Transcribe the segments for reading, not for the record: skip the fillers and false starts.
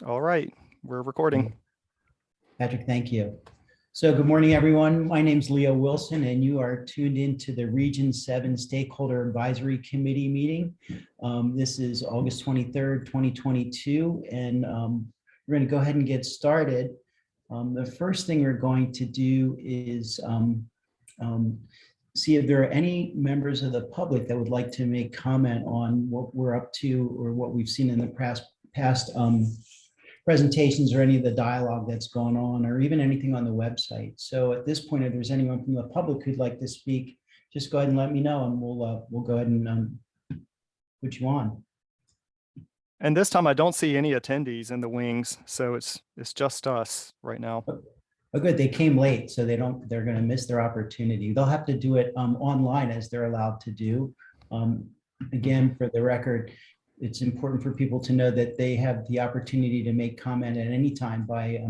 All right, we're recording. Patrick, thank you. So good morning, everyone. My name is Leo Wilson, and you are tuned into the Region 7 Stakeholder Advisory Committee meeting. This is August 23rd, 2022, and we're going to go ahead and get started. The first thing we're going to do is see if there are any members of the public that would like to make comment on what we're up to or what we've seen in the past presentations or any of the dialogue that's going on, or even anything on the website. So at this point, if there's anyone from the public who'd like to speak, just go ahead and let me know, and we'll go ahead and put you on. And this time I don't see any attendees in the wings, so it's just us right now. Oh, good. They came late, so they're going to miss their opportunity. They'll have to do it online, as they're allowed to do. Again, for the record, it's important for people to know that they have the opportunity to make comment at any time by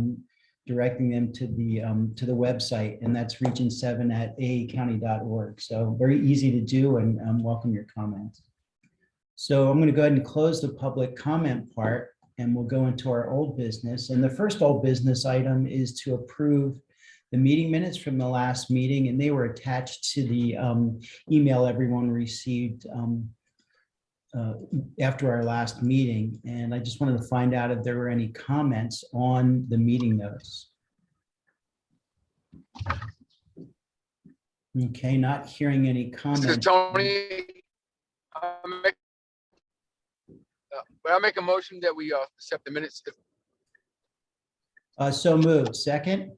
directing them to the website, and that's region7@aacounty.org. So very easy to do, and welcome your comments. So I'm going to go ahead and close the public comment part, and we'll go into our old business. And the first old business item is to approve the meeting minutes from the last meeting, and they were attached to the email everyone received after our last meeting. And I just wanted to find out if there were any comments on the meeting notes. Okay, not hearing any comments. This is Tony. I'll make a motion that we accept the minutes. So moved. Second?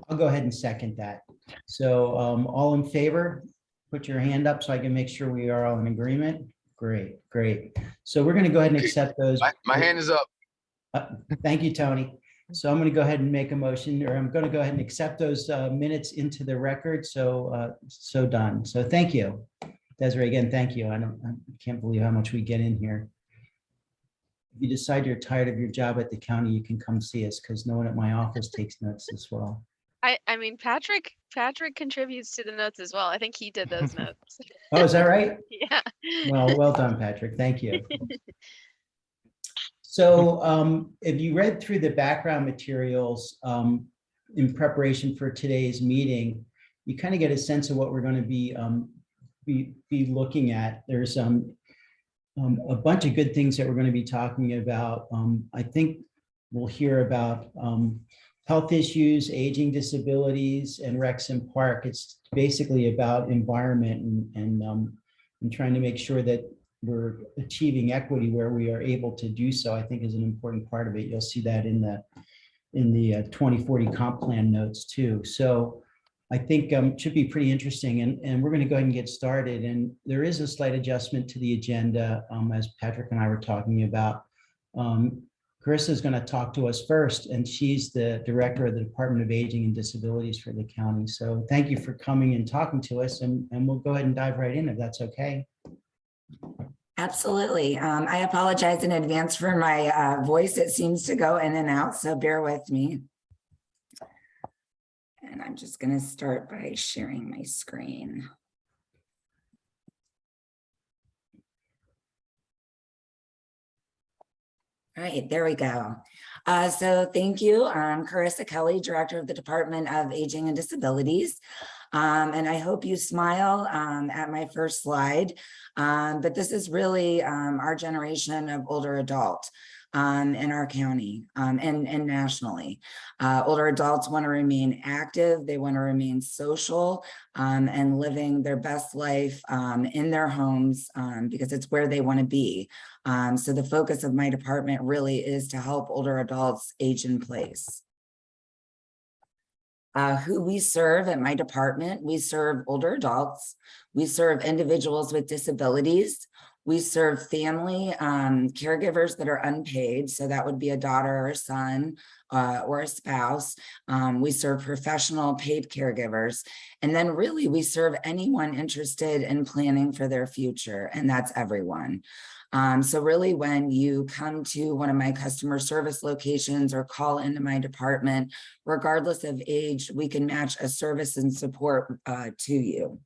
I'll go ahead and second that. So all in favor, put your hand up so I can make sure we are all in agreement. Great, great. So we're going to go ahead and accept those. My hand is up. Thank you, Tony. So I'm going to go ahead and make a motion, or I'm going to go ahead and accept those minutes into the record. So done. So thank you, Desiree. Again, thank you. I can't believe how much we get in here. If you decide you're tired of your job at the county, you can come see us, because no one at my office takes notes as well. I mean, Patrick contributes to the notes as well. I think he did those notes. Oh, is that right? Yeah. Well done, Patrick. Thank you. So if you read through the background materials in preparation for today's meeting, you kind of get a sense of what we're going to be looking at. There's a bunch of good things that we're going to be talking about. I think we'll hear about health issues, aging, disabilities, and recs and park. It's basically about environment and trying to make sure that we're achieving equity where we are able to do so, I think is an important part of it. You'll see that in the 2040 comp plan notes too. So I think it should be pretty interesting, and we're going to go ahead and get started. And there is a slight adjustment to the agenda, as Patrick and I were talking about. Carissa is going to talk to us first, and she's the director of the Department of Aging and Disabilities for the county. So thank you for coming and talking to us, and we'll go ahead and dive right in if that's okay. Absolutely. I apologize in advance for my voice. It seems to go in and out, so bear with me. And I'm just going to start by sharing my screen. All right, there we go. So thank you. I'm Carissa Kelly, Director of the Department of Aging and Disabilities. And I hope you smile at my first slide. But this is really our generation of older adult in our county and nationally. Older adults want to remain active, they want to remain social and living their best life in their homes because it's where they want to be. So the focus of my department really is to help older adults age in place. Who we serve at my department, we serve older adults, we serve individuals with disabilities, we serve family caregivers that are unpaid, so that would be a daughter or a son or a spouse. We serve professional paid caregivers, and then really we serve anyone interested in planning for their future, and that's everyone. So really when you come to one of my customer service locations or call into my department, regardless of age, we can match a service and support to you.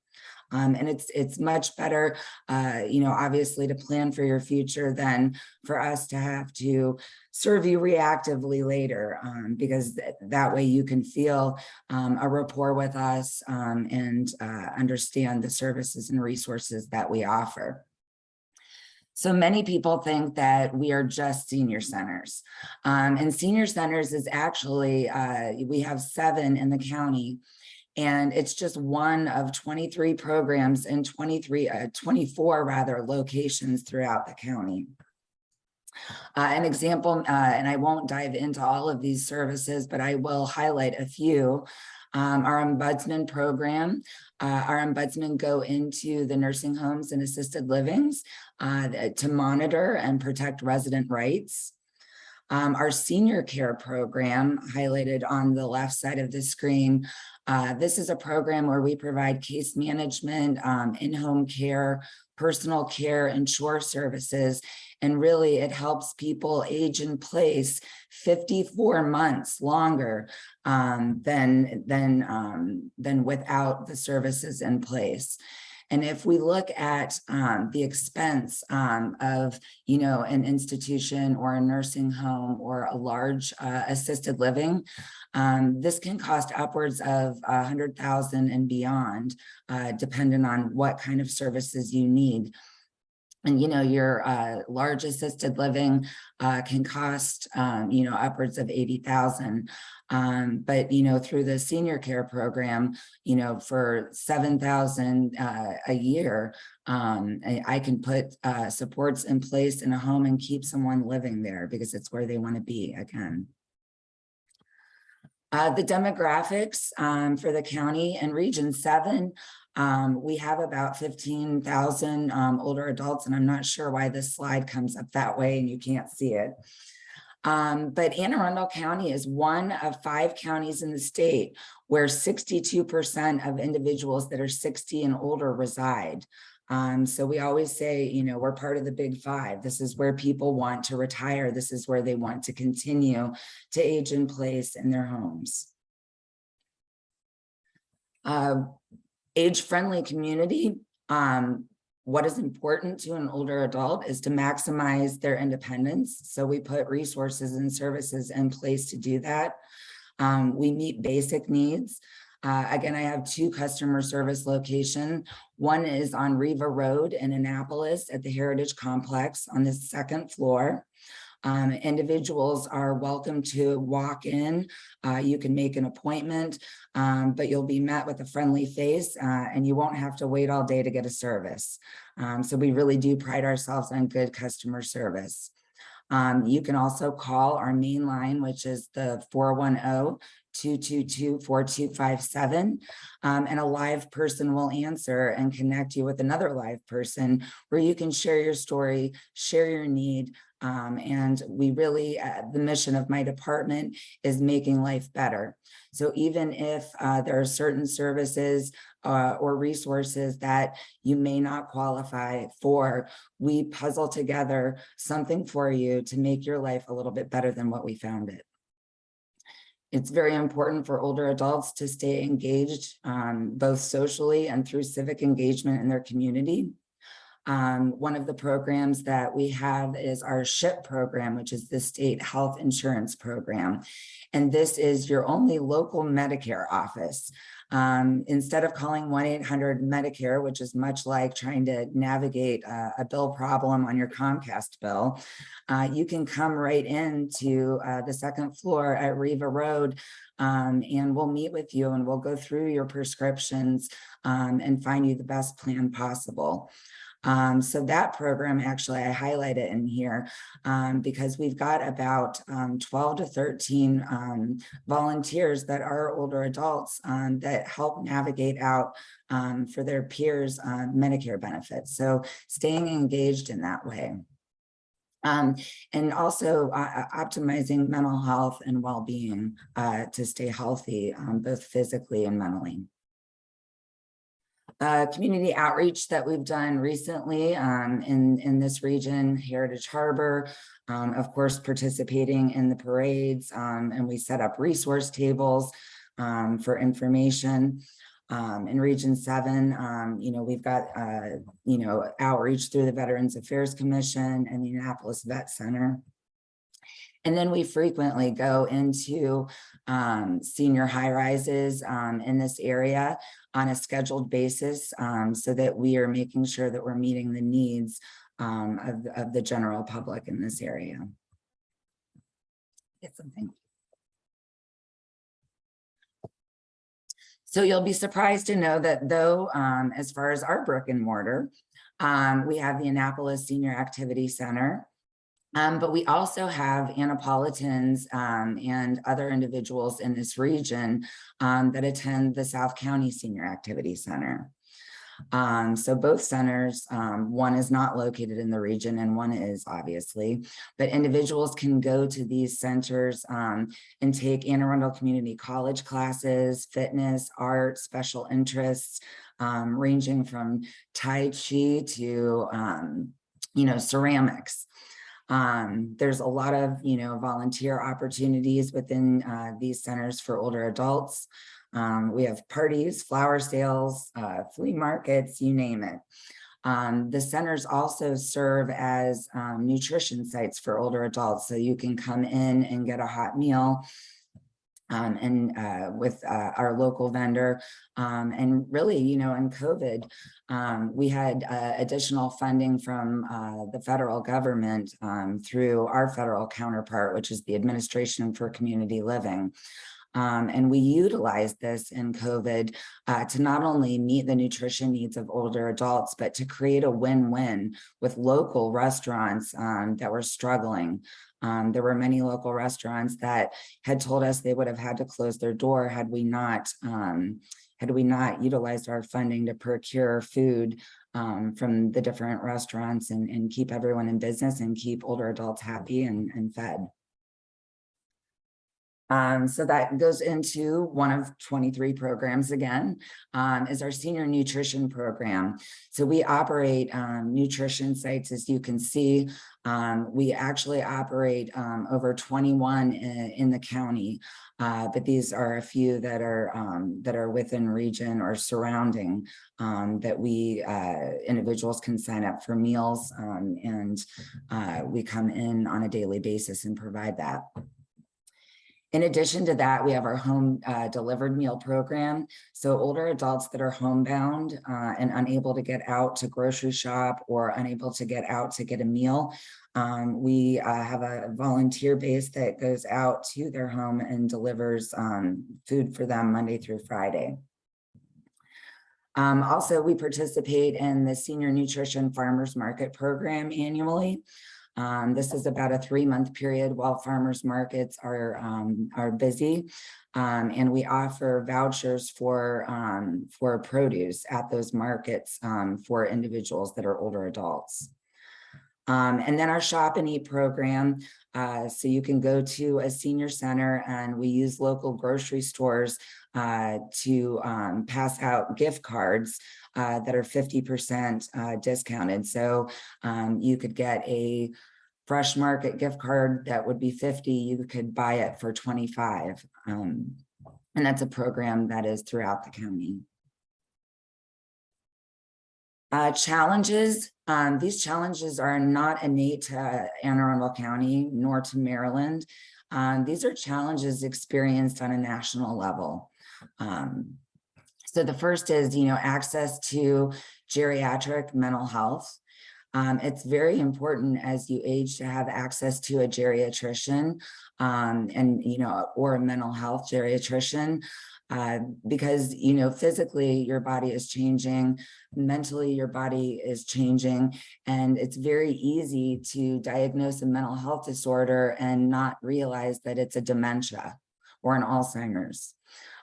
And it's much better, obviously to plan for your future than for us to have to serve you reactively later, because that way you can feel a rapport with us and understand the services and resources that we offer. So many people think that we are just senior centers, and senior centers is actually, we have 7 in the county, and it's just one of 23 programs in 24 rather locations throughout the county. An example, and I won't dive into all of these services, but I will highlight a few. Our Ombudsman program, our Ombudsman go into the nursing homes and assisted livings to monitor and protect resident rights. Our senior care program, highlighted on the left side of the screen, this is a program where we provide case management, in-home care, personal care, and chore services. And really, it helps people age in place 54 months longer than without the services in place. And if we look at the expense of, an institution or a nursing home or a large assisted living, this can cost upwards of $100,000 and beyond, depending on what kind of services you need. And, your large assisted living can cost, upwards of $80,000. But, through the senior care program, for $7,000 a year, I can put supports in place in a home and keep someone living there because it's where they want to be again. The demographics for the county and Region 7, we have about 15,000 older adults, and I'm not sure why this slide comes up that way and you can't see it. But Arundel County is one of 5 counties in the state where 62% of individuals that are 60 and older reside. So we always say, we're part of the big 5. This is where people want to retire. This is where they want to continue to age in place in their homes. Age-friendly community. What is important to an older adult is to maximize their independence. So we put resources and services in place to do that. We meet basic needs. Again, I have 2 customer service locations. One is on Riva Road in Annapolis at the Heritage Complex on the 2nd floor. Individuals are welcome to walk in. You can make an appointment, but you'll be met with a friendly face and you won't have to wait all day to get a service. So we really do pride ourselves on good customer service. You can also call our main line, which is the 410-222-4257, and a live person will answer and connect you with another live person where you can share your story, share your need, and we really, the mission of my department is making life better. So even if there are certain services or resources that you may not qualify for, we puzzle together something for you to make your life a little bit better than what we found it. It's very important for older adults to stay engaged, both socially and through civic engagement in their community. One of the programs that we have is our SHIP program, which is the state health insurance program. And this is your only local Medicare office. Instead of calling 1-800-Medicare, which is much like trying to navigate a bill problem on your Comcast bill, you can come right into the 2nd floor at Riva Road, and we'll meet with you and we'll go through your prescriptions and find you the best plan possible. So that program, actually, I highlight it in here because we've got about 12 to 13 volunteers that are older adults that help navigate out for their peers Medicare benefits. So staying engaged in that way. And also optimizing mental health and well-being to stay healthy, both physically and mentally. Community outreach that we've done recently in this region, Heritage Harbor, of course, participating in the parades, and we set up resource tables for information. In Region 7, we've got, outreach through the Veterans Affairs Commission and the Annapolis Vet Center. And then we frequently go into senior high rises in this area on a scheduled basis, so that we are making sure that we're meeting the needs of the general public in this area. Get something. So you'll be surprised to know that though, as far as our brick and mortar, we have the Annapolis Senior Activity Center, but we also have Annapolitans and other individuals in this region that attend the South County Senior Activity Center. So both centers, one is not located in the region and one is, obviously, but individuals can go to these centers and take Anne Arundel Community College classes, fitness, art, special interests, ranging from Tai Chi to, ceramics. There's a lot of, volunteer opportunities within these centers for older adults. We have parties, flower sales, flea markets, you name it. The centers also serve as nutrition sites for older adults. So you can come in and get a hot meal with our local vendor. And really, in COVID, we had additional funding from the federal government through our federal counterpart, which is the Administration for Community Living. And we utilized this in COVID to not only meet the nutrition needs of older adults, but to create a win-win with local restaurants that were struggling. There were many local restaurants that had told us they would have had to close their door had we not utilized our funding to procure food from the different restaurants and keep everyone in business and keep older adults happy and fed. So that goes into one of 23 programs again, is our senior nutrition program. So we operate nutrition sites, as you can see. We actually operate over 21 in the county, but these are a few that are within region or surrounding that we individuals can sign up for meals, and we come in on a daily basis and provide that. In addition to that, we have our home delivered meal program. So older adults that are homebound and unable to get out to grocery shop or unable to get out to get a meal, we have a volunteer base that goes out to their home and delivers food for them Monday through Friday. Also, we participate in the Senior Nutrition Farmers Market program annually. This is about a 3-month period while farmers markets are busy, and we offer vouchers for produce at those markets for individuals that are older adults. And then our Shop and Eat program. So you can go to a senior center and we use local grocery stores to pass out gift cards that are 50% discounted. So you could get a Fresh Market gift card that would be $50, you could buy it for $25. And that's a program that is throughout the county. Challenges. These challenges are not innate to Anne Arundel County nor to Maryland. These are challenges experienced on a national level. So the first is, access to geriatric mental health. It's very important as you age to have access to a geriatrician or a mental health geriatrician. Because, physically your body is changing, mentally your body is changing, and it's very easy to diagnose a mental health disorder and not realize that it's a dementia or an Alzheimer's,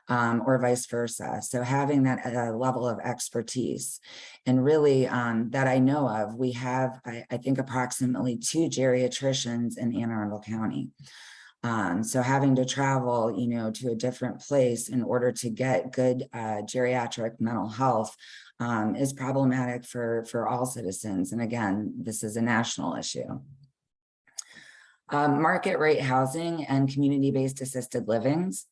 or vice versa. So having that level of expertise, and really that I know of, we have, I think, approximately 2 geriatricians in Anne Arundel County. So having to travel, to a different place in order to get good geriatric mental health is problematic for all citizens. And again, this is a national issue. Market rate housing and community-based assisted livings.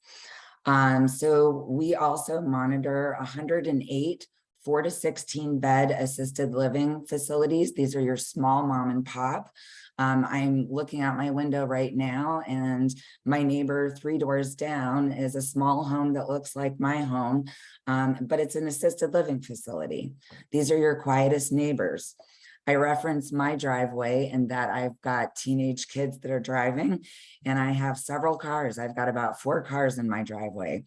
So we also monitor 108 4 to 16 bed assisted living facilities. These are your small mom and pop. I'm looking out my window right now, and my neighbor 3 doors down is a small home that looks like my home, but it's an assisted living facility. These are your quietest neighbors. I reference my driveway in that I've got teenage kids that are driving, and I have several cars. I've got about 4 cars in my driveway.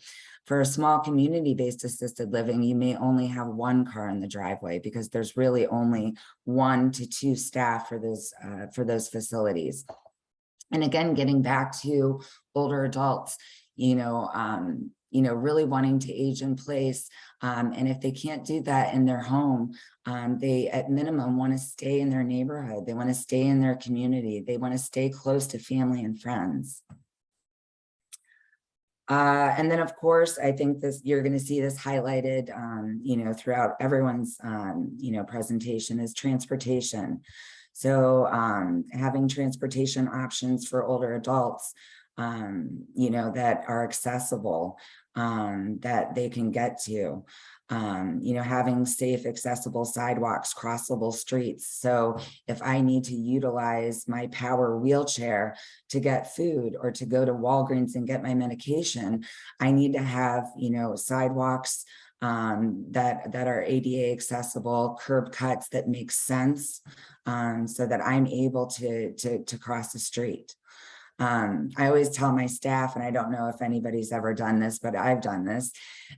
For a small community-based assisted living, you may only have 1 car in the driveway because there's really only 1 to 2 staff for those facilities. And again, getting back to older adults, really wanting to age in place. And if they can't do that in their home, they at minimum want to stay in their neighborhood. They want to stay in their community. They want to stay close to family and friends. And then, of course, I think you're going to see this highlighted, throughout everyone's, presentation is transportation. So having transportation options for older adults, that are accessible, that they can get to, having safe, accessible sidewalks, crossable streets. So if I need to utilize my power wheelchair to get food or to go to Walgreens and get my medication, I need to have, sidewalks that are ADA accessible, curb cuts that make sense, so that I'm able to cross the street. I always tell my staff, and I don't know if anybody's ever done this, but I've done this,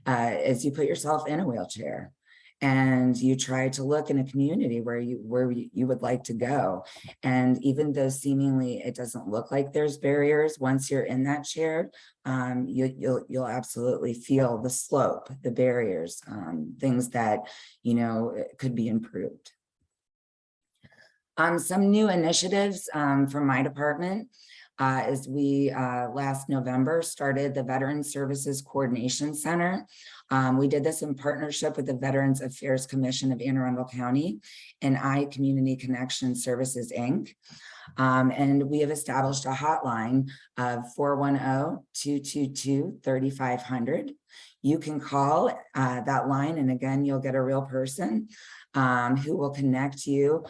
is you put yourself in a wheelchair and you try to look in a community where you would like to go. And even though seemingly it doesn't look like there's barriers, once you're in that chair, you'll absolutely feel the slope, the barriers, things that, could be improved. Some new initiatives from my department. Is we last November started the Veteran Services Coordination Center. We did this in partnership with the Veterans Affairs Commission of Anne Arundel County and Community Connection Services, Inc. And we have established a hotline of 410-222-3500. You can call that line, and again, you'll get a real person who will connect you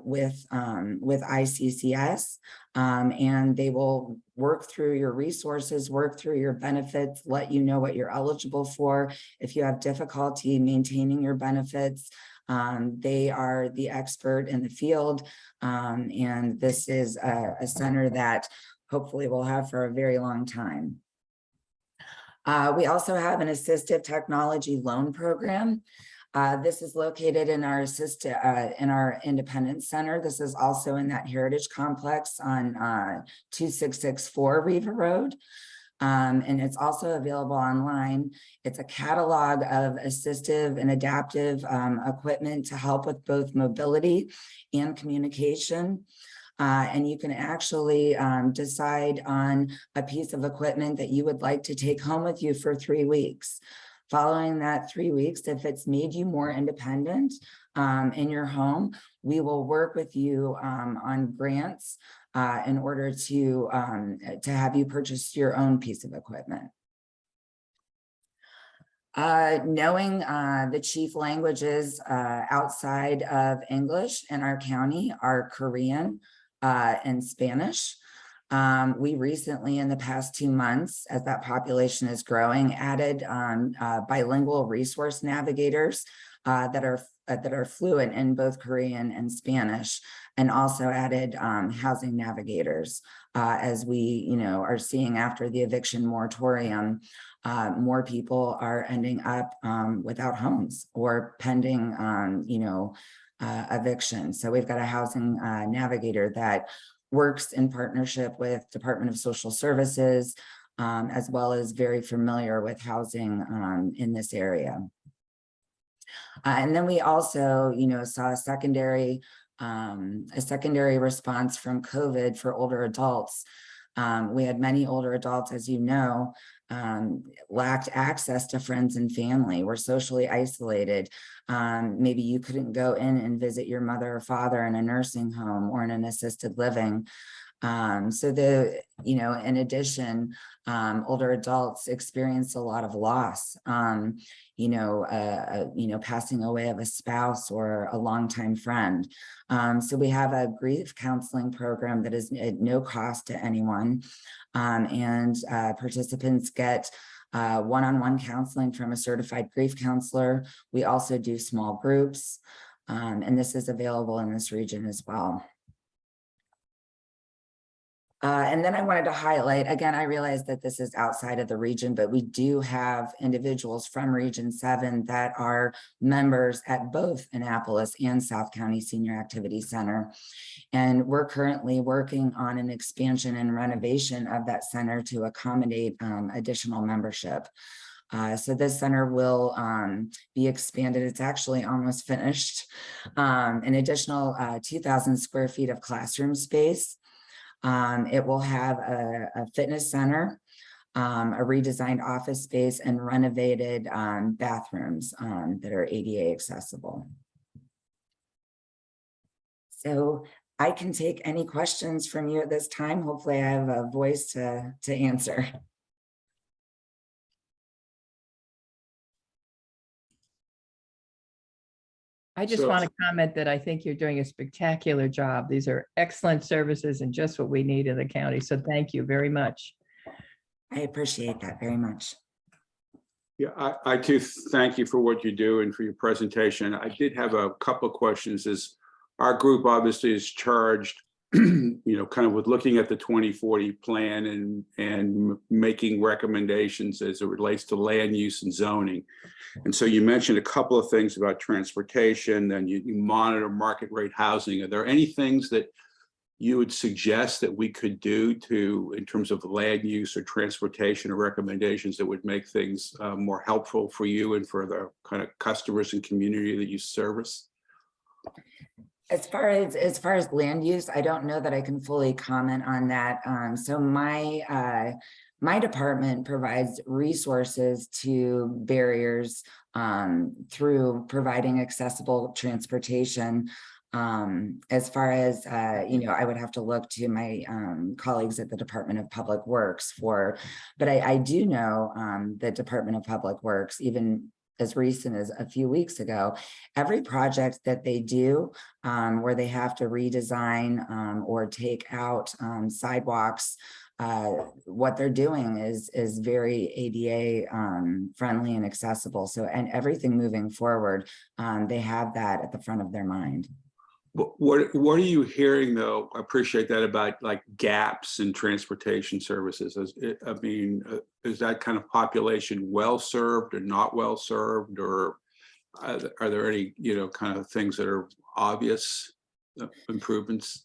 with ICCS, and they will work through your resources, work through your benefits, let you know what you're eligible for. If you have difficulty maintaining your benefits, they are the expert in the field, and this is a center that hopefully we'll have for a very long time. We also have an assistive technology loan program. This is located in our Independence Center. This is also in that Heritage Complex on 2664 Riva Road. And it's also available online. It's a catalog of assistive and adaptive equipment to help with both mobility and communication. And you can actually decide on a piece of equipment that you would like to take home with you for 3 weeks. Following that 3 weeks, if it's made you more independent in your home, we will work with you on grants in order to have you purchase your own piece of equipment. Knowing the chief languages outside of English in our county are Korean and Spanish. We recently, in the past 2 months, as that population is growing, added bilingual resource navigators that are fluent in both Korean and Spanish, and also added housing navigators. As we, are seeing after the eviction moratorium, more people are ending up without homes or pending, eviction. So we've got a housing navigator that works in partnership with Department of Social Services, as well as very familiar with housing in this area. And then we also, saw a secondary response from COVID for older adults. We had many older adults, as you know, lacked access to friends and family, were socially isolated. Maybe you couldn't go in and visit your mother or father in a nursing home or in an assisted living. So in addition, older adults experience a lot of loss, passing away of a spouse or a longtime friend. So we have a grief counseling program that is at no cost to anyone. And participants get one-on-one counseling from a certified grief counselor. We also do small groups, and this is available in this region as well. And then I wanted to highlight, again, I realize that this is outside of the region, but we do have individuals from Region 7 that are members at both Annapolis and South County Senior Activity Center. And we're currently working on an expansion and renovation of that center to accommodate additional membership. So this center will be expanded. It's actually almost finished. An additional 2,000 square feet of classroom space. It will have a fitness center, a redesigned office space, and renovated bathrooms that are ADA accessible. So I can take any questions from you at this time. Hopefully I have a voice to answer. I just want to comment that I think you're doing a spectacular job. These are excellent services and just what we need in the county. So thank you very much. I appreciate that very much. Yeah, I too thank you for what you do and for your presentation. I did have a couple of questions. As our group obviously is charged, kind of with looking at the 2040 plan and making recommendations as it relates to land use and zoning. And so you mentioned a couple of things about transportation, and you monitor market rate housing. Are there any things that you would suggest that we could do in terms of land use or transportation or recommendations that would make things more helpful for you and for the kind of customers and community that you service? As far as land use, I don't know that I can fully comment on that. So my department provides resources to barriers through providing accessible transportation. As far as, I would have to look to my colleagues at the Department of Public Works but I do know the Department of Public Works, even as recent as a few weeks ago, every project that they do where they have to redesign or take out sidewalks, what they're doing is very ADA friendly and accessible. So, and everything moving forward, they have that at the front of their mind. What are you hearing though? I appreciate that, about like gaps in transportation services. Is that kind of population well served or not well served, or are there any kind of things that are obvious improvements?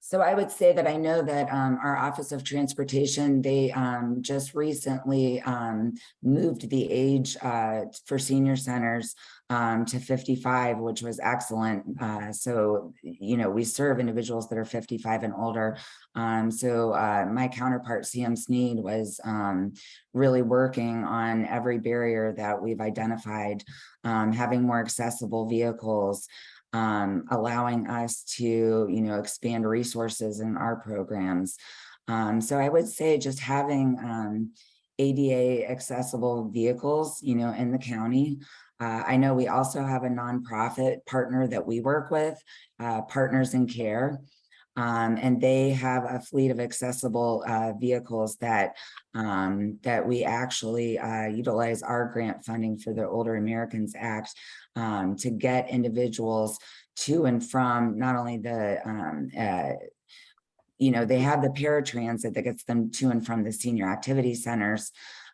So I would say that I know that our Office of Transportation, they just recently moved the age for senior centers to 55, which was excellent. So, we serve individuals that are 55 and older. So my counterpart, CM Sneed, was really working on every barrier that we've identified, having more accessible vehicles, allowing us to, expand resources in our programs. So I would say just having ADA accessible vehicles, in the county. I know we also have a nonprofit partner that we work with, Partners in Care, and they have a fleet of accessible vehicles that we actually utilize our grant funding for the Older Americans Act to get individuals to and from not only the they have the paratransit that gets them to and from the senior activity centers,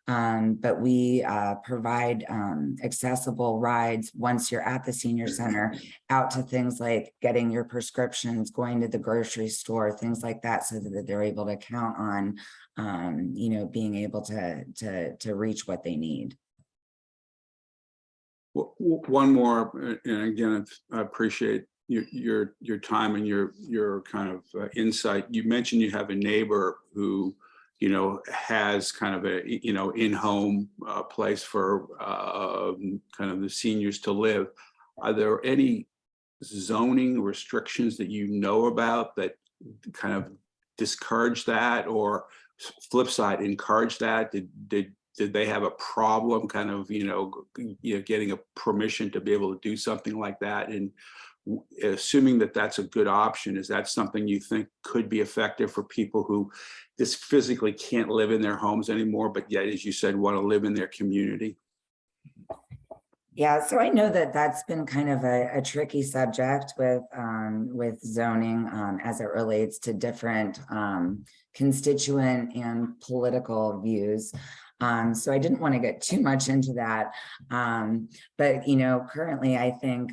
but we provide accessible rides once you're at the senior center out to things like getting your prescriptions, going to the grocery store, things like that, so that they're able to count on, being able to reach what they need. One more, and again, I appreciate your time and your kind of insight. You mentioned you have a neighbor who has kind of a in-home place for kind of the seniors to live. Are there any zoning restrictions that you know about that kind of discourage that, or flip side, encourage that? Did they have a problem kind of, getting a permission to be able to do something like that? And assuming that that's a good option, is that something you think could be effective for people who just physically can't live in their homes anymore, but yet, as you said, want to live in their community? Yeah, so I know that that's been kind of a tricky subject with zoning as it relates to different constituent and political views. So I didn't want to get too much into that. But, currently I think,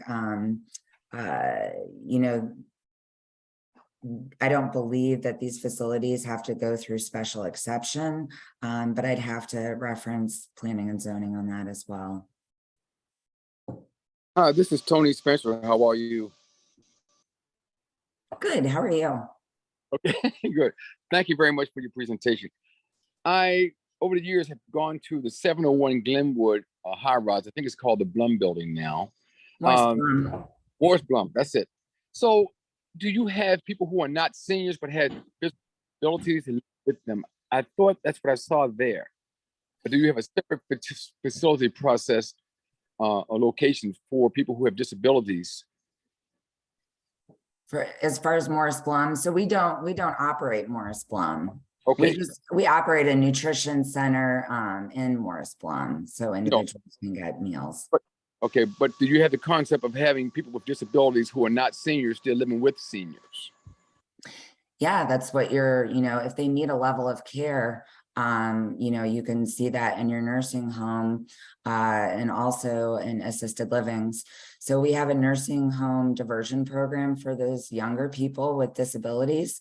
I don't believe that these facilities have to go through special exception, but I'd have to reference planning and zoning on that as well. Hi, this is Tony Spencer. How are you? Good, how are you? Okay, good. Thank you very much for your presentation. I, over the years, have gone to the 701 Glenwood high rise. I think it's called the Blum Building now. Morris Blum, that's it. So do you have people who are not seniors but had disabilities to live with them? I thought that's what I saw there. But do you have a separate facility process or location for people who have disabilities? For as far as Morris Blum, so we don't operate Morris Blum. Okay. We operate a nutrition center in Morris Blum, so individuals can get meals. Okay, but do you have the concept of having people with disabilities who are not seniors still living with seniors? Yeah, that's what if they need a level of care, you can see that in your nursing home and also in assisted livings. So we have a nursing home diversion program for those younger people with disabilities,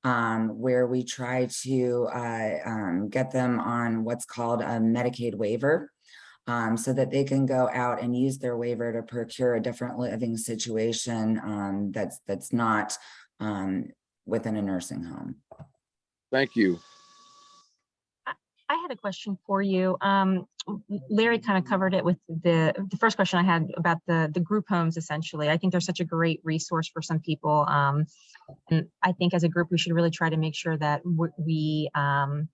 where we try to get them on what's called a Medicaid waiver, so that they can go out and use their waiver to procure a different living situation that's not within a nursing home. Thank you. I had a question for you. Larry kind of covered it with the first question I had about the group homes, essentially. I think they're such a great resource for some people. And I think as a group, we should really try to make sure that we are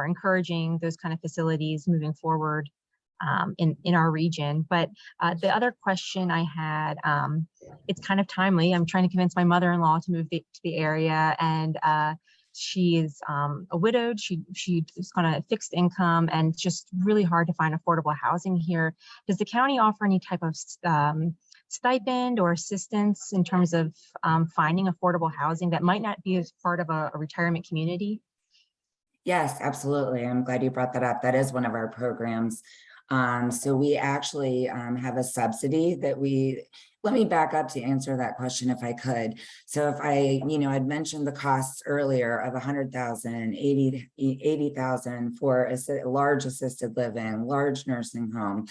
encouraging those kind of facilities moving forward in our region. But the other question I had, it's kind of timely. I'm trying to convince my mother-in-law to move to the area, and she is a widowed. She is on a fixed income, and it's just really hard to find affordable housing here. Does the county offer any type of stipend or assistance in terms of finding affordable housing that might not be as part of a retirement community? Yes, absolutely. I'm glad you brought that up. That is one of our programs. So we actually have a subsidy that let me back up to answer that question if I could. So if I'd mentioned the costs earlier of 100,000, 80,000 for a large assisted living, large nursing home.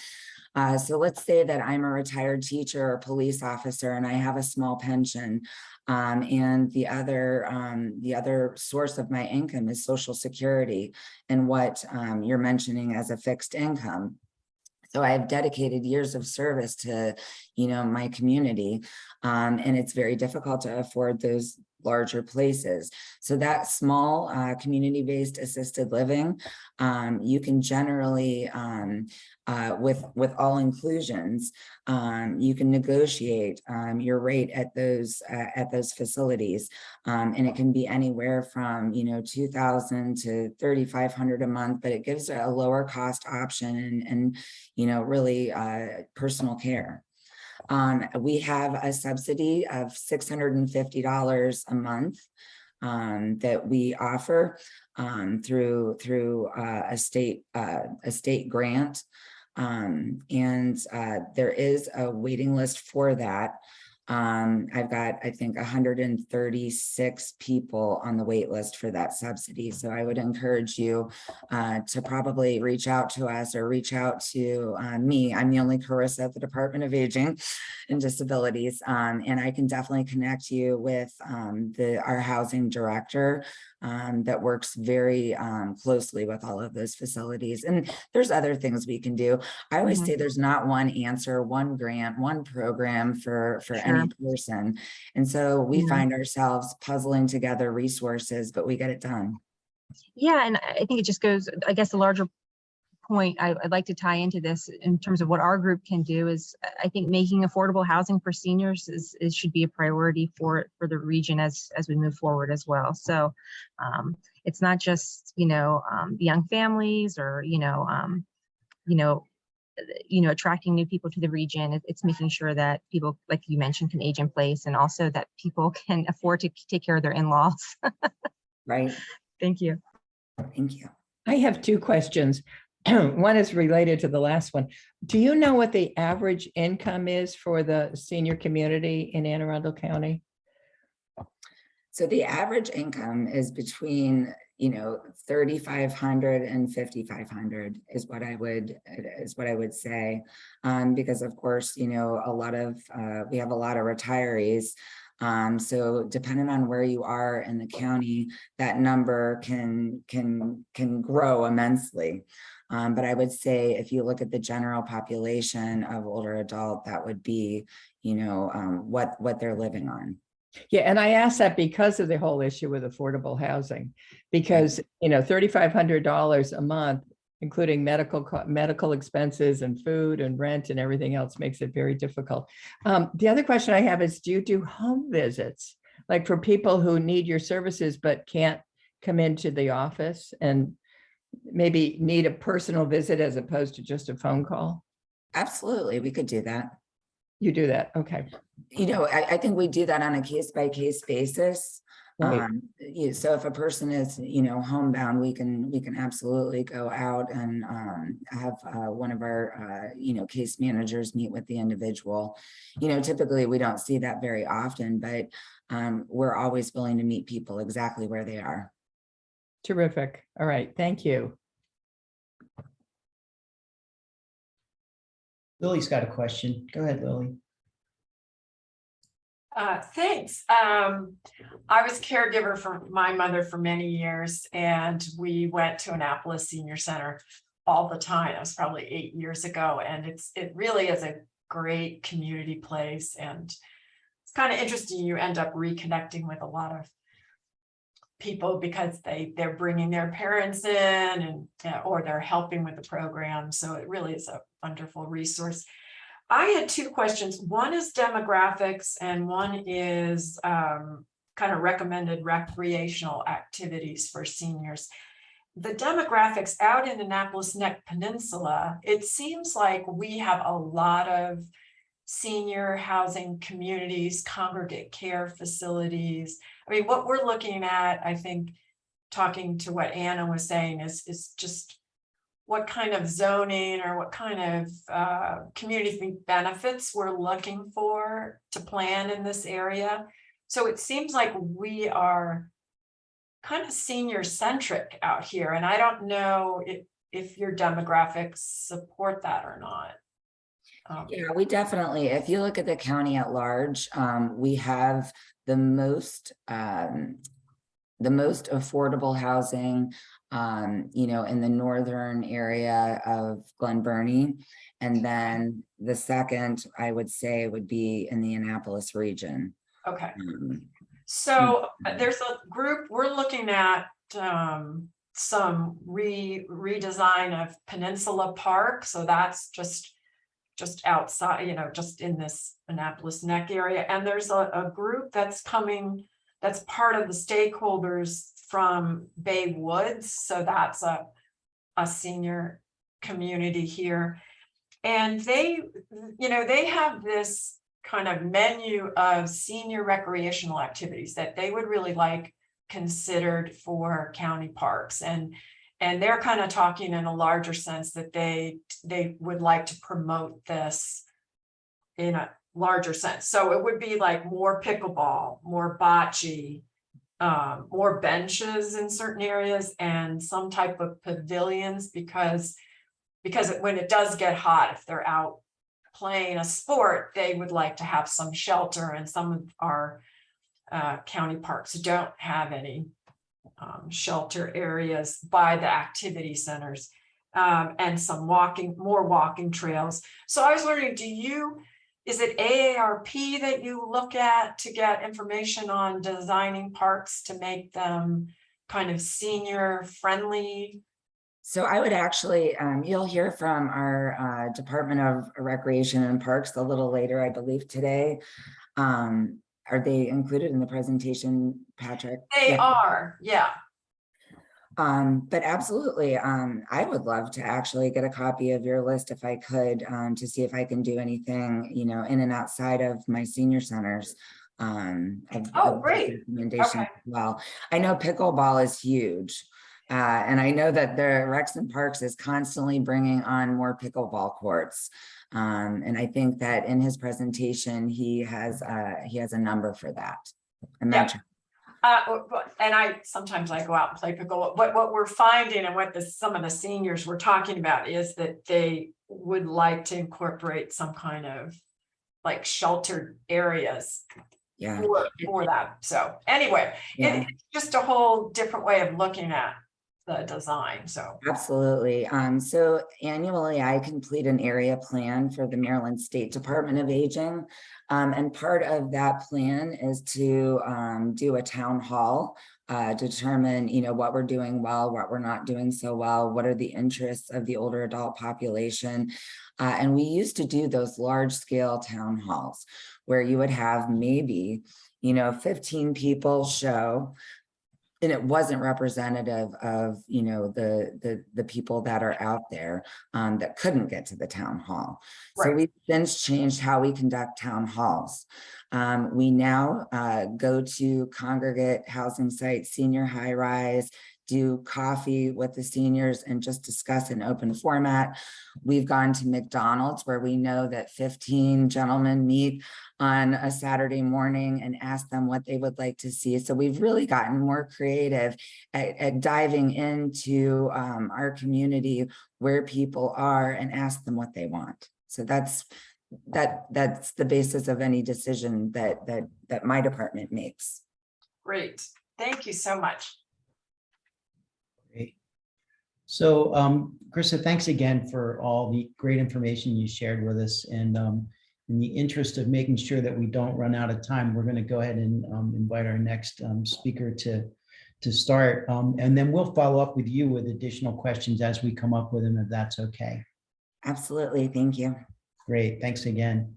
So let's say that I'm a retired teacher or police officer and I have a small pension. And the other source of my income is Social Security and what you're mentioning as a fixed income. So I have dedicated years of service to, my community, and it's very difficult to afford those larger places. So that small community-based assisted living, you can generally, with all inclusions, you can negotiate your rate at those facilities, and it can be anywhere from $2,000 to $3,500 a month, but it gives a lower cost option and really personal care. We have a subsidy of $650 a month that we offer through a state grant, and there is a waiting list for that. I've got, I think, 136 people on the wait list for that subsidy. So I would encourage you to probably reach out to us or reach out to me. I'm the only Carissa at the Department of Aging and Disabilities, and I can definitely connect you with our housing director that works very closely with all of those facilities. And there's other things we can do. I always say there's not one answer, one grant, one program for any person. And so we find ourselves puzzling together resources, but we get it done. Yeah, and I think it just goes, I guess the larger point I'd like to tie into this in terms of what our group can do is I think making affordable housing for seniors is should be a priority for the region as we move forward as well. So it's not just, young families or, attracting new people to the region. It's making sure that people, like you mentioned, can age in place, and also that people can afford to take care of their in-laws. Right. Thank you. Thank you. I have two questions. One is related to the last one. Do you know what the average income is for the senior community in Anne Arundel County? So the average income is between, 3,500 and 5,500 is what I would say. Because of course, we have a lot of retirees. So depending on where you are in the county, that number can grow immensely. But I would say if you look at the general population of older adult, that would be, what they're living on. Yeah, and I asked that because of the whole issue with affordable housing, because, $3,500 a month, including medical expenses and food and rent and everything else, makes it very difficult. The other question I have is, do you do home visits, like for people who need your services but can't come into the office and maybe need a personal visit as opposed to just a phone call? Absolutely, we could do that. You do that, okay. I think we do that on a case-by-case basis. Right. So if a person is, homebound, we can absolutely go out and have one of our, case managers meet with the individual. Typically we don't see that very often, but we're always willing to meet people exactly where they are. Terrific. All right, thank you. Lily's got a question. Go ahead, Lily. Thanks. I was caregiver for my mother for many years, and we went to Annapolis Senior Center all the time. That was probably 8 years ago, and it really is a great community place, and it's kind of interesting. You end up reconnecting with a lot of people because they're bringing their parents in, and or they're helping with the program. So it really is a wonderful resource. I had two questions. One is demographics, and one is kind of recommended recreational activities for seniors. The demographics out in Annapolis Neck Peninsula, it seems like we have a lot of senior housing communities, congregate care facilities. I mean, what we're looking at, I think, talking to what Anna was saying, is just what kind of zoning or what kind of community benefits we're looking for to plan in this area. So it seems like we are kind of senior centric out here. And I don't know if your demographics support that or not. Yeah, we definitely, if you look at the county at large, we have the most affordable housing, in the northern area of Glen Burnie. And then the second, I would say, would be in the Annapolis region. Okay. So there's a group, we're looking at some redesign of Peninsula Park. So that's just outside, just in this Annapolis Neck area. And there's a group that's coming, that's part of the stakeholders from Bay Woods. So that's a senior community here. And they have this kind of menu of senior recreational activities that they would really like considered for county parks. And they're kind of talking in a larger sense that they would like to promote this in a larger sense. So it would be like more pickleball, more bocce, more benches in certain areas, and some type of pavilions, because when it does get hot, if they're out playing a sport, they would like to have some shelter, and some of our county parks don't have any shelter areas by the activity centers, and some more walking trails. So I was wondering, is it AARP that you look at to get information on designing parks to make them kind of senior friendly? So I would actually, you'll hear from our Department of Recreation and Parks a little later, I believe today. Are they included in the presentation, Patrick? They are, yeah. But absolutely, I would love to actually get a copy of your list if I could, to see if I can do anything, you know, in and outside of my senior centers. Great. Recommendation Okay. as well. I know pickleball is huge. And I know that the Recs and Parks is constantly bringing on more pickleball courts. And I think that in his presentation, he has a number for that. I'm not sure. And sometimes I go out and play pickleball. What we're finding and what some of the seniors were talking about is that they would like to incorporate some kind of like sheltered areas for that. So anyway, it's just a whole different way of looking at the design. So absolutely. So annually I complete an area plan for the Maryland State Department of Aging. And part of that plan is to do a town hall, determine, you know, what we're doing well, what we're not doing so well, what are the interests of the older adult population. And we used to do those large scale town halls where you would have maybe, you know, 15 people show, and it wasn't representative of, you know, the people that are out there that couldn't get to the town hall. Right. So we've since changed how we conduct town halls. We now go to congregate housing sites, senior high rise, do coffee with the seniors and just discuss an open format. We've gone to McDonald's where we know that 15 gentlemen meet on a Saturday morning and ask them what they would like to see. So we've really gotten more creative at diving into our community where people are and ask them what they want. So that's the basis of any decision that my department makes. great. Thank you so much. Great. So, Krista, thanks again for all the great information you shared with us. And in the interest of making sure that we don't run out of time, we're going to go ahead and invite our next speaker to start. And then we'll follow up with you with additional questions as we come up with them, if that's okay. Absolutely. Thank you. Great. Thanks again.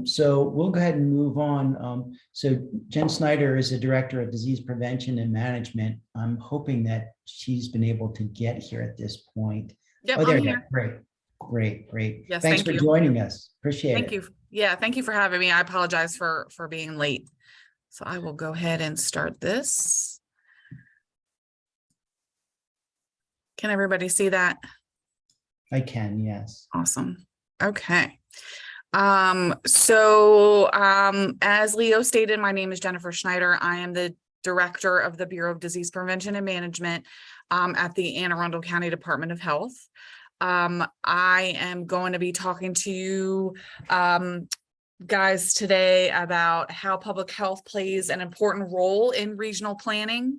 So we'll go ahead and move on. So Jen Snyder is the Director of Disease Prevention and Management. I'm hoping that she's been able to get here at this point. Yep, Oh, there I'm you here. go. Great. Yes, Thanks for joining us. Appreciate it. Thank you. Yeah, thank you for having me. I apologize for being late. So I will go ahead and start this. Can everybody see that? I can, yes. Awesome. Okay. As Leo stated, my name is Jennifer Schneider. I am the Director of the Bureau of Disease Prevention and Management at the Anne Arundel County Department of Health. I am going to be talking to you guys today about how public health plays an important role in regional planning.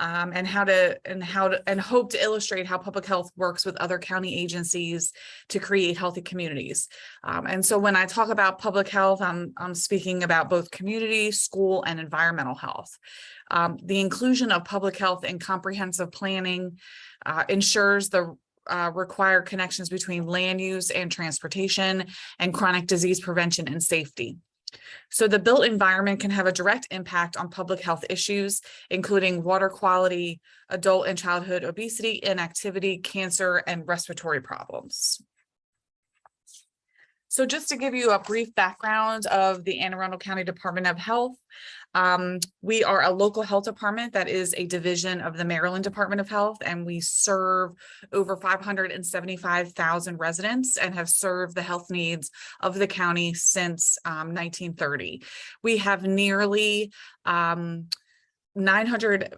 And hope to illustrate how public health works with other county agencies to create healthy communities. And so when I talk about public health, I'm speaking about both community, school, and environmental health. The inclusion of public health in comprehensive planning ensures the required connections between land use and transportation and chronic disease prevention and safety. So the built environment can have a direct impact on public health issues, including water quality, adult and childhood obesity, inactivity, cancer, and respiratory problems. So just to give you a brief background of the Anne Arundel County Department of Health, we are a local health department that is a division of the Maryland Department of Health, and we serve over 575,000 residents and have served the health needs of the county since 1930. We have nearly 900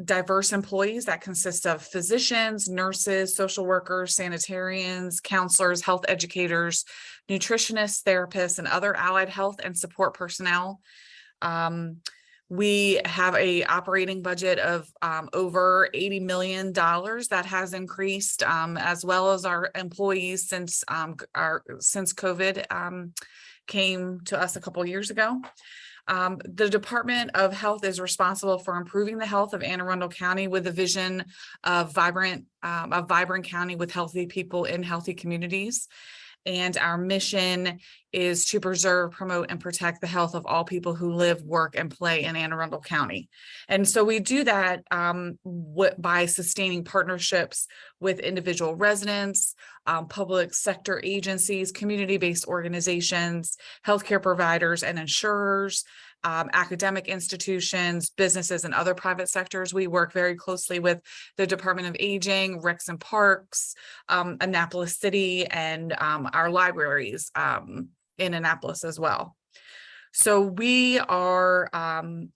diverse employees that consist of physicians, nurses, social workers, sanitarians, counselors, health educators, nutritionists, therapists, and other allied health and support personnel. We have a operating budget of over $80 million that has increased, as well as our employees since COVID came to us a couple years ago. The Department of Health is responsible for improving the health of Anne Arundel County with a vision of vibrant county with healthy people in healthy communities. And our mission is to preserve, promote, and protect the health of all people who live, work, and play in Anne Arundel County. And so we do that by sustaining partnerships with individual residents, public sector agencies, community-based organizations, healthcare providers and insurers, academic institutions, businesses, and other private sectors. We work very closely with the Department of Aging, Recs and Parks, Annapolis City, and our libraries in Annapolis as well. So we are,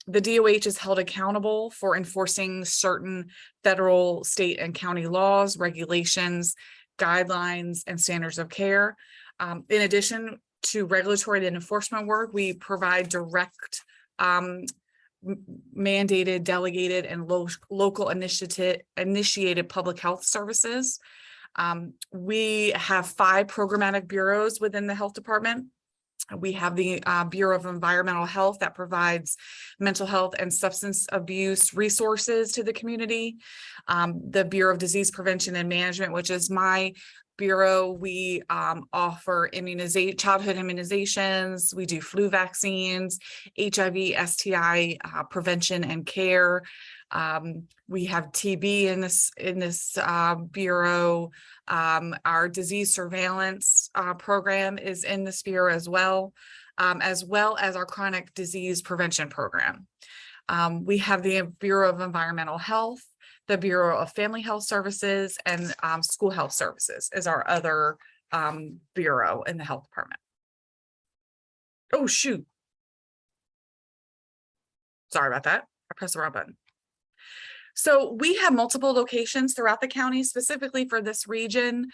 the DOH is held accountable for enforcing certain federal, state, and county laws, regulations, guidelines, and standards of care. In addition to regulatory and enforcement work, we provide direct, mandated, delegated, and local initiated public health services. We have 5 programmatic bureaus within the health department. We have the Bureau of Environmental Health that provides mental health and substance abuse resources to the community. The Bureau of Disease Prevention and Management, which is my bureau, we offer childhood immunizations. We do flu vaccines, HIV, STI prevention and care. We have TB in this bureau. Our disease surveillance program is in this bureau as well as our chronic disease prevention program. We have the Bureau of Environmental Health, the Bureau of Family Health Services, and School Health Services is our other bureau in the health department. Oh, shoot. Sorry about that. I pressed the wrong button. So we have multiple locations throughout the county, specifically for this region.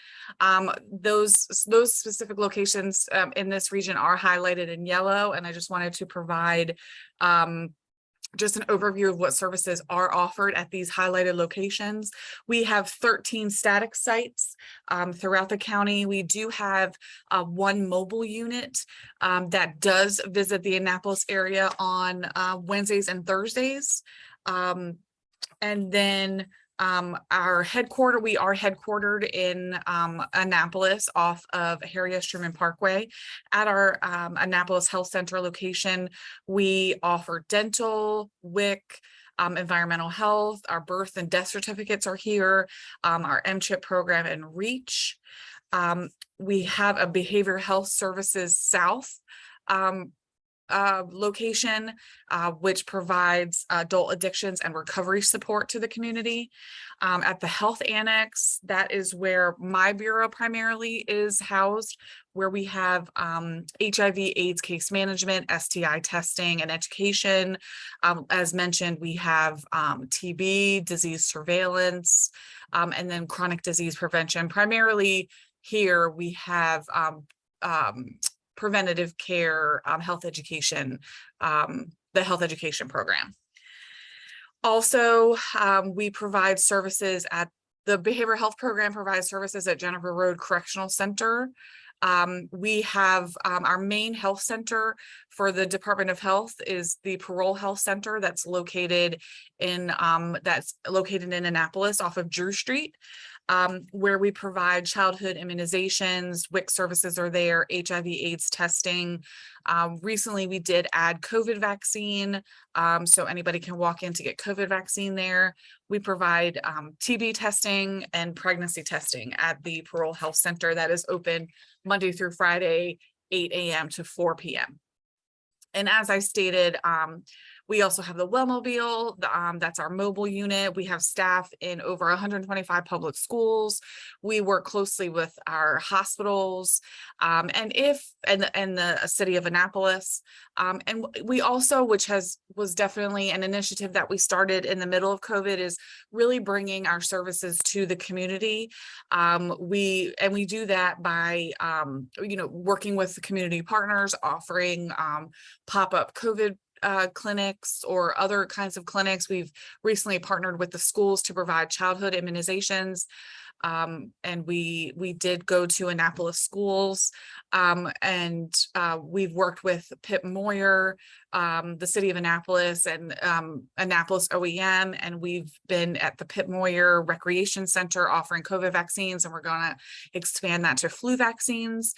Those specific locations in this region are highlighted in yellow, and I just wanted to provide just an overview of what services are offered at these highlighted locations. We have 13 static sites throughout the county. We do have 1 mobile unit that does visit the Annapolis area on Wednesdays and Thursdays. And then we are headquartered in Annapolis off of Harry S. Truman Parkway. At our Annapolis Health Center location, we offer dental, WIC, environmental health. Our birth and death certificates are here, our MCHIP program and REACH. We have a Behavioral Health Services South location, which provides adult addictions and recovery support to the community. At the Health Annex, that is where my bureau primarily is housed, where we have HIV/AIDS case management, STI testing, and education. As mentioned, we have TB, disease surveillance, and then chronic disease prevention. Primarily here, we have preventative care, health education, the health education program. Also, we provide services at the behavioral health program provides services at Jennifer Road Correctional Center. We have our main health center for the Department of Health is the Parole Health Center that's located in Annapolis off of Drew Street. Where we provide childhood immunizations, WIC services are there, HIV/AIDS testing. Recently, we did add COVID vaccine, so anybody can walk in to get COVID vaccine there. We provide TB testing and pregnancy testing at the Parole Health Center that is open Monday through Friday, 8 a.m. to 4 p.m. And as I stated, we also have the Wellmobile, that's our mobile unit. We have staff in over 125 public schools. We work closely with our hospitals and the city of Annapolis. And we also, which was definitely an initiative that we started in the middle of COVID, is really bringing our services to the community. We do that by working with the community partners, offering pop-up COVID clinics or other kinds of clinics. We've recently partnered with the schools to provide childhood immunizations. And we did go to Annapolis schools, and we've worked with Pip Moyer, the city of Annapolis, and Annapolis OEM, and we've been at the Pip Moyer Recreation Center offering COVID vaccines, and we're going to expand that to flu vaccines.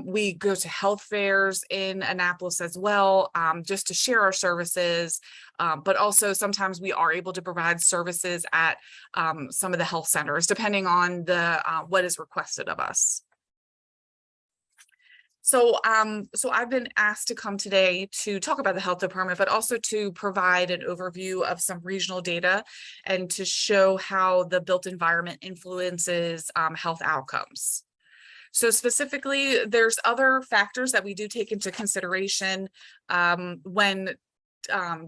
We go to health fairs in Annapolis as well, just to share our services, but also sometimes we are able to provide services at some of the health centers, depending on the what is requested of us. So I've been asked to come today to talk about the health department, but also to provide an overview of some regional data and to show how the built environment influences health outcomes. So specifically, there's other factors that we do take into consideration when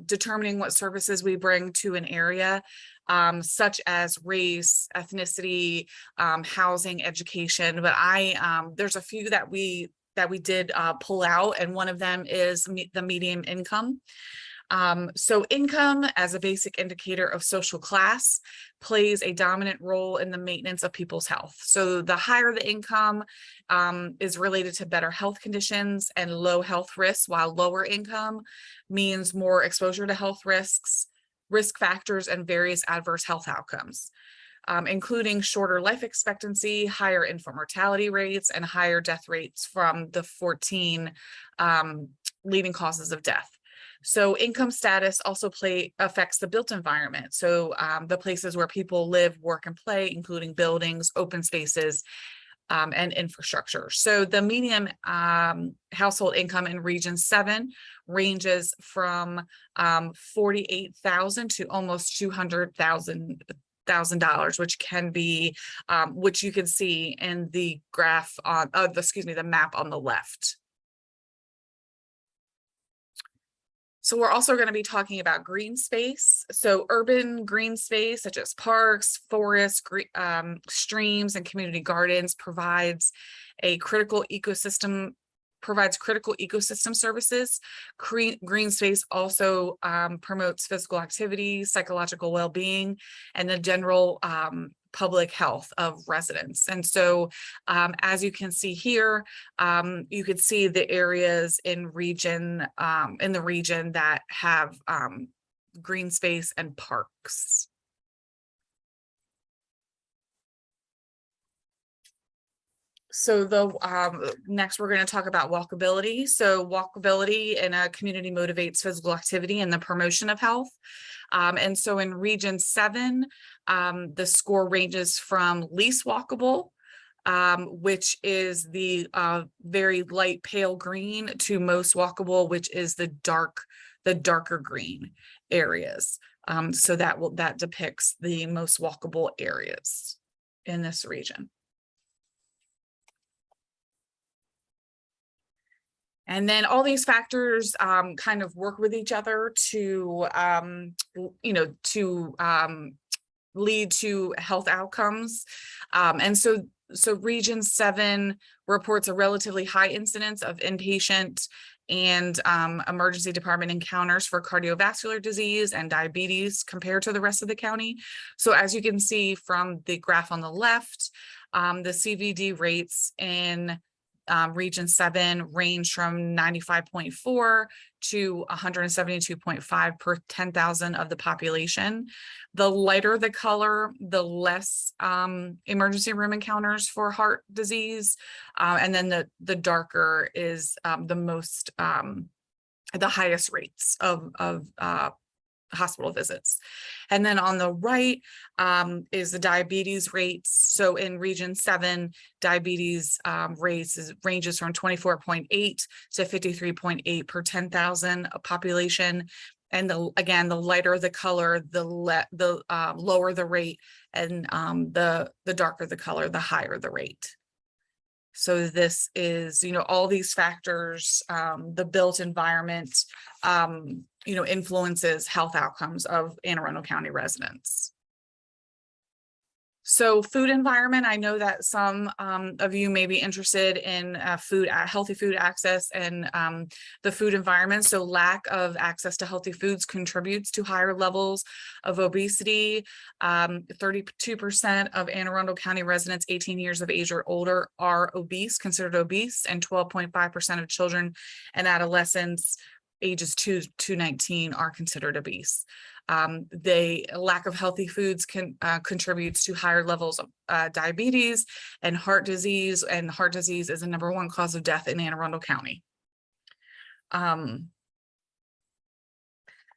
determining what services we bring to an area, such as race, ethnicity, housing, education. But there's a few that we did pull out, and one of them is the median income. So income as a basic indicator of social class plays a dominant role in the maintenance of people's health. So the higher the income is related to better health conditions and low health risks, while lower income means more exposure to health risks, risk factors, and various adverse health outcomes, including shorter life expectancy, higher infant mortality rates, and higher death rates from the 14 leading causes of death. So income status also affects the built environment. So the places where people live, work, and play, including buildings, open spaces, and infrastructure. So the median household income in Region 7 ranges from $48,000 to almost $200,000, which can be, which you can see in the graph on, the map on the left. So we're also going to be talking about green space. So urban green space, such as parks, forests, streams, and community gardens, provides critical ecosystem services. Green space also promotes physical activity, psychological well-being, and the general public health of residents. And so as you can see here, you could see the areas in the region that have green space and parks. So next we're going to talk about walkability. So walkability in a community motivates physical activity and the promotion of health. And so in Region 7, the score ranges from least walkable, which is the very light pale green, to most walkable, which is the darker green areas. So that depicts the most walkable areas in this region. And then all these factors kind of work with each other to, lead to health outcomes. And so Region 7 reports a relatively high incidence of inpatient and emergency department encounters for cardiovascular disease and diabetes compared to the rest of the county. So as you can see from the graph on the left, the CVD rates in Region 7 range from 95.4 to 172.5 per 10,000 of the population. The lighter the color, the less emergency room encounters for heart disease. And then the darker is the highest rates of hospital visits. And then on the right is the diabetes rates. So in Region 7, diabetes ranges from 24.8 to 53.8 per 10,000 population. And again, the lighter the color, the lower the rate, and the darker the color, the higher the rate. So this is, all these factors, the built environment, influences health outcomes of Anne Arundel County residents. So food environment, I know that some of you may be interested in healthy food access and the food environment. So lack of access to healthy foods contributes to higher levels of obesity. 32% of Anne Arundel County residents 18 years of age or older are considered obese, and 12.5% of children and adolescents ages 2 to 19 are considered obese. The lack of healthy foods contributes to higher levels of diabetes and heart disease is the #1 cause of death in Anne Arundel County.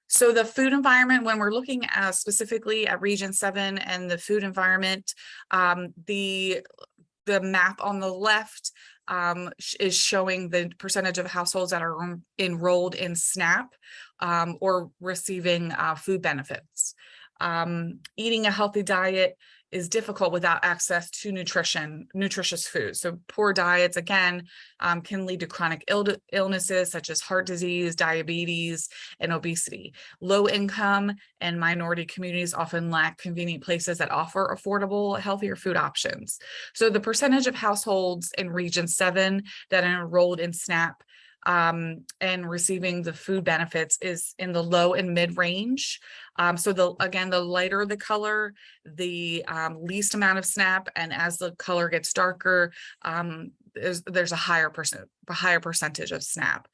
So the food environment, when we're looking specifically at Region 7 and the food environment, the map on the left is showing the percentage of households that are enrolled in SNAP or receiving food benefits. Eating a healthy diet is difficult without access to nutritious food. So poor diets, again, can lead to chronic illnesses such as heart disease, diabetes, and obesity. Low income and minority communities often lack convenient places that offer affordable, healthier food options. So the percentage of households in Region 7 that are enrolled in SNAP and receiving the food benefits is in the low and mid range. So the lighter the color, the least amount of SNAP, and as the color gets darker, there's a higher percentage of SNAP.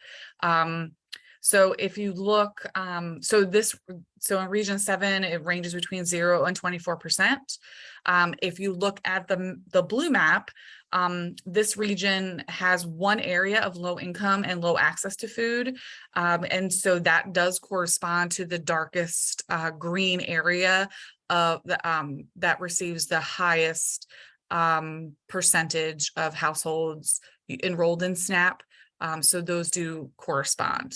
So if you look, so in Region 7, it ranges between 0 and 24%. If you look at the blue map, this region has one area of low income and low access to food. And so that does correspond to the darkest green area of that receives the highest percentage of households enrolled in SNAP. So those do correspond.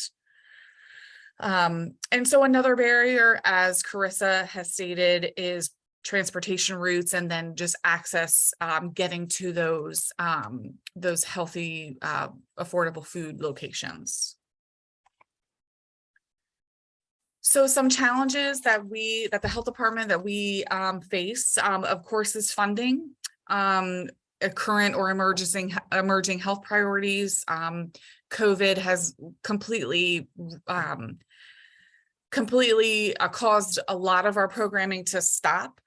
And so another barrier, as Carissa has stated, is transportation routes and then just access, getting to those healthy, affordable food locations. So some challenges that the health department that we face, of course, is funding, current or emerging health priorities. COVID has completely caused a lot of our programming to stop.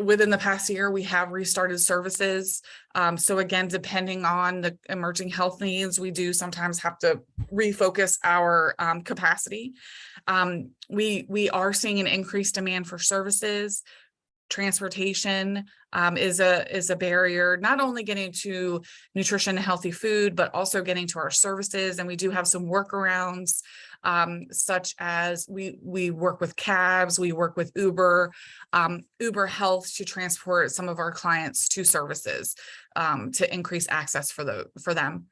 Within the past year, we have restarted services. So again, depending on the emerging health needs, we do sometimes have to refocus our capacity. We are seeing an increased demand for services. Transportation is a barrier, not only getting to nutrition and healthy food, but also getting to our services. And we do have some workarounds, such as we work with cabs, we work with Uber Health to transport some of our clients to services to increase access for them.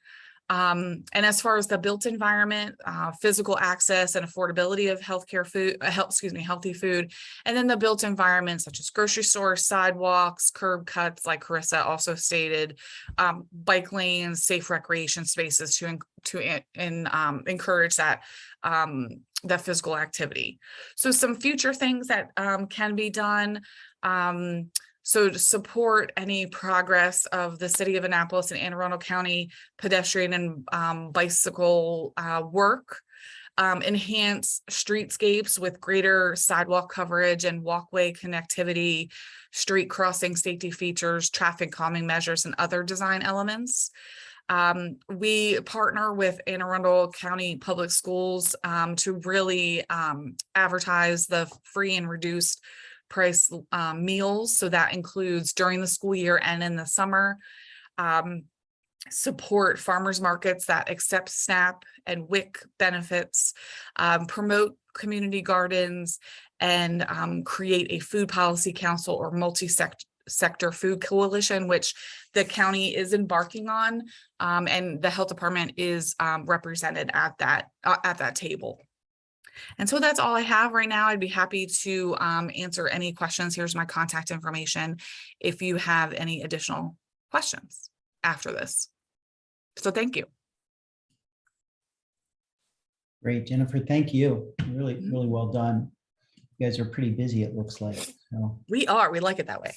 And as far as the built environment, physical access and affordability of healthy food, and then the built environment such as grocery stores, sidewalks, curb cuts, like Carissa also stated, bike lanes, safe recreation spaces to encourage that physical activity. So some future things that can be done. So to support any progress of the city of Annapolis and Anne Arundel County pedestrian and bicycle work, enhance streetscapes with greater sidewalk coverage and walkway connectivity, street crossing safety features, traffic calming measures, and other design elements. We partner with Anne Arundel County Public Schools to really advertise the free and reduced price meals. So that includes during the school year and in the summer. Support farmers markets that accept SNAP and WIC benefits, promote community gardens, and create a food policy council or multi-sector food coalition, which the county is embarking on, and the health department is represented at that table. And so that's all I have right now. I'd be happy to answer any questions. Here's my contact information if you have any additional questions after this. So thank you. Great, Jennifer, thank you. Really, really well done. You guys are pretty busy, it looks like. So We like it that way.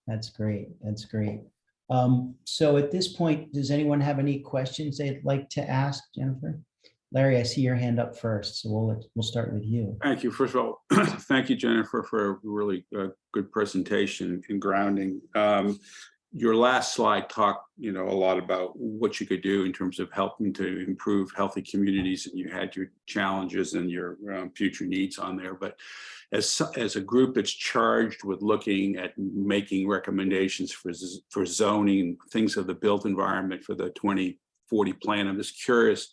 that's great. That's great. So at this point, does anyone have any questions they'd like to ask Jennifer? Larry, I see your hand up first, so we'll start with you. Thank you. First of all, thank you, Jennifer, for a really good presentation and grounding. Your last slide talked, a lot about what you could do in terms of helping to improve healthy communities, and you had your challenges and your future needs on there. But as a group that's charged with looking at making recommendations for zoning, things of the built environment for the 2040 plan, I'm just curious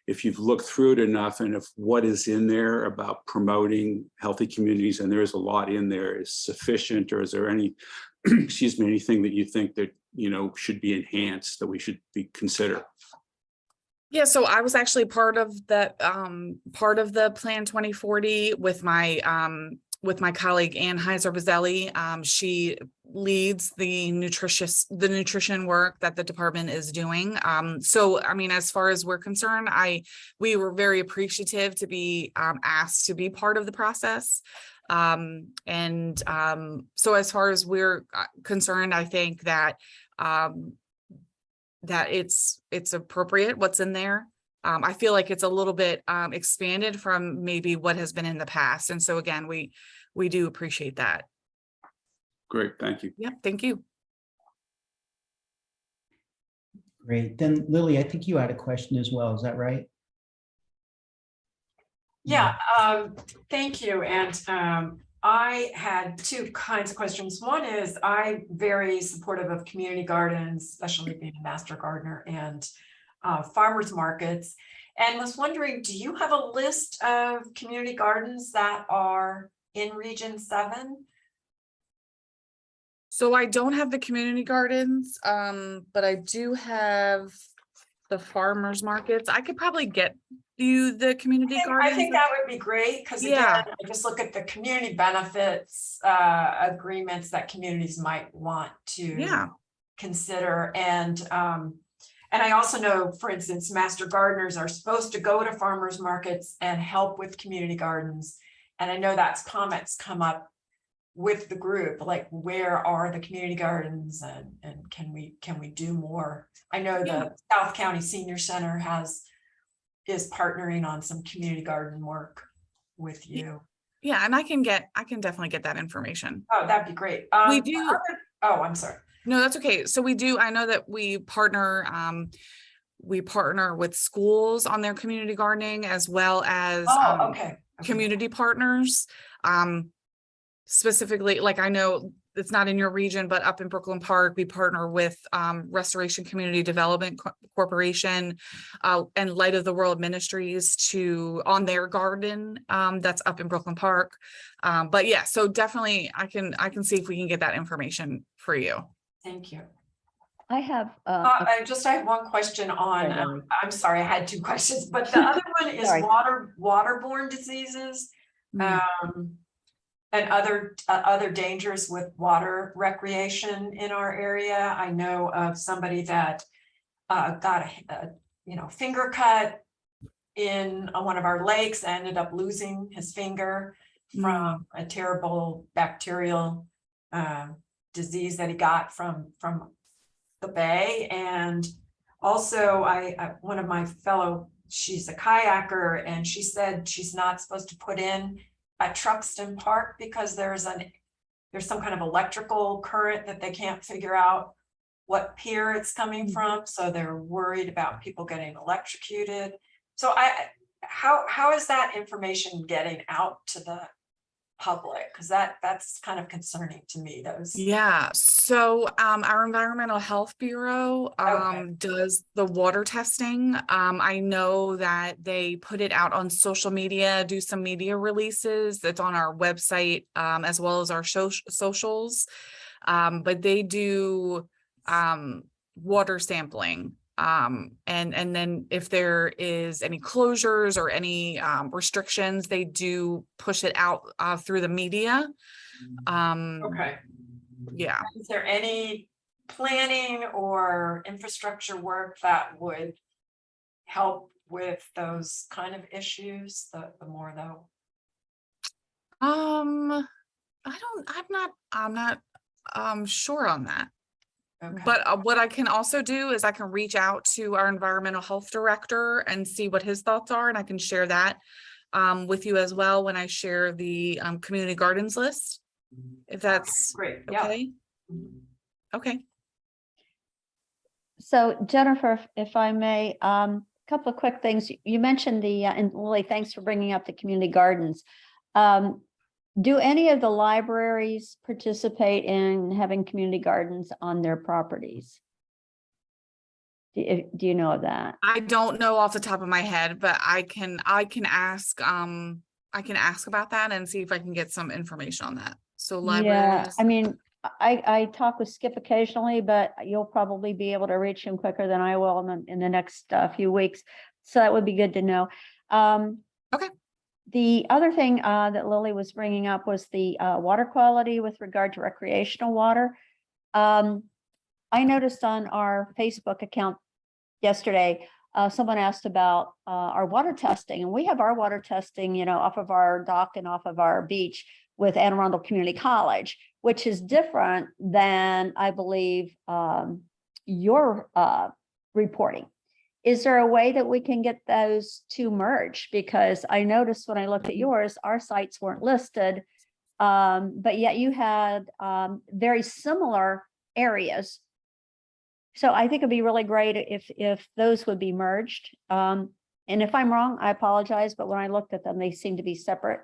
if you've looked through it enough, and if what is in there about promoting healthy communities, and there is a lot in there, is sufficient, or is there any, excuse me, anything that you think that, should be enhanced, that we should consider? Yeah, so I was actually part of the Plan 2040 with my colleague Ann Heiser-Bazzelli. She leads the nutrition work that the department is doing. So, I mean, as far as we're concerned, we were very appreciative to be asked to be part of the process. So as far as we're concerned, I think that that it's appropriate what's in there. I feel like it's a little bit expanded from maybe what has been in the past. And so again, we do appreciate that. Great, thank you. Yeah, thank you. Great. Then Lily, I think you had a question as well. Is that right? Yeah, thank you. And I had two kinds of questions. One is I'm very supportive of community gardens, especially being a master gardener, and farmers markets, and was wondering, do you have a list of community gardens that are in Region 7? So I don't have the community gardens, but I do have the farmers markets. I could probably get you the community gardens. I think that would be great, because again, Yeah. I just look at the community benefits agreements that communities might want to consider. And I also know, for instance, master gardeners are supposed to go to farmers markets and help with community gardens. And I know that's comments come up with the group, like, where are the community gardens, and can we do more? I know the South County Senior Center is partnering on some community garden work with you. Yeah, and I can definitely get that information. Oh, that'd be great. We do. Oh, I'm sorry. No, that's okay. So we do. I know that we partner with schools on their community gardening, as well as community partners. Specifically, like, I know it's not in your region, but up in Brooklyn Park, we partner with Restoration Community Development Corporation and Light of the World Ministries on their garden that's up in Brooklyn Park. But yeah, so definitely I can see if we can get that information for you. Thank you. I have I have one question on, I'm sorry, I had two questions, but the other one is waterborne diseases. And other dangers with water recreation in our area. I know of somebody that got a finger cut in one of our lakes, ended up losing his finger from a terrible bacterial disease that he got from the bay. And also, one of my fellow, she's a kayaker, and she said she's not supposed to put in at Truxton Park because there's some kind of electrical current that they can't figure out what pier it's coming from. So they're worried about people getting electrocuted. So how is that information getting out to the public? Because that's kind of concerning to me. So our Environmental Health Bureau does the water testing. I know that they put it out on social media, do some media releases. That's on our website, as well as our socials. But they do water sampling. And then if there is any closures or any restrictions, they do push it out through the media. Yeah. Is there any planning or infrastructure work that would help with those kind of issues? The more though? I'm not sure on that. Okay. But what I can also do is I can reach out to our environmental health director and see what his thoughts are, and I can share that with you as well when I share the community gardens list, if that's Great. Yeah. okay. Okay. So Jennifer, if I may, couple of quick things. You mentioned the, and Lily, thanks for bringing up the community gardens. Do any of the libraries participate in having community gardens on their properties? Do you know of that? I don't know off the top of my head, but I can ask about that and see if I can get some information on that. So Yeah, libraries. I mean, I talk with Skip occasionally, but you'll probably be able to reach him quicker than I will in the next few weeks. So that would be good to know. Okay. The other thing that Lily was bringing up was the water quality with regard to recreational water. I noticed on our Facebook account yesterday, someone asked about our water testing, and we have our water testing, you know, off of our dock and off of our beach with Anne Arundel Community College, which is different than, I believe, your reporting. Is there a way that we can get those two merged? Because I noticed when I looked at yours, our sites weren't listed, but yet you had very similar areas. So I think it'd be really great if those would be merged. And if I'm wrong, I apologize, but when I looked at them, they seem to be separate.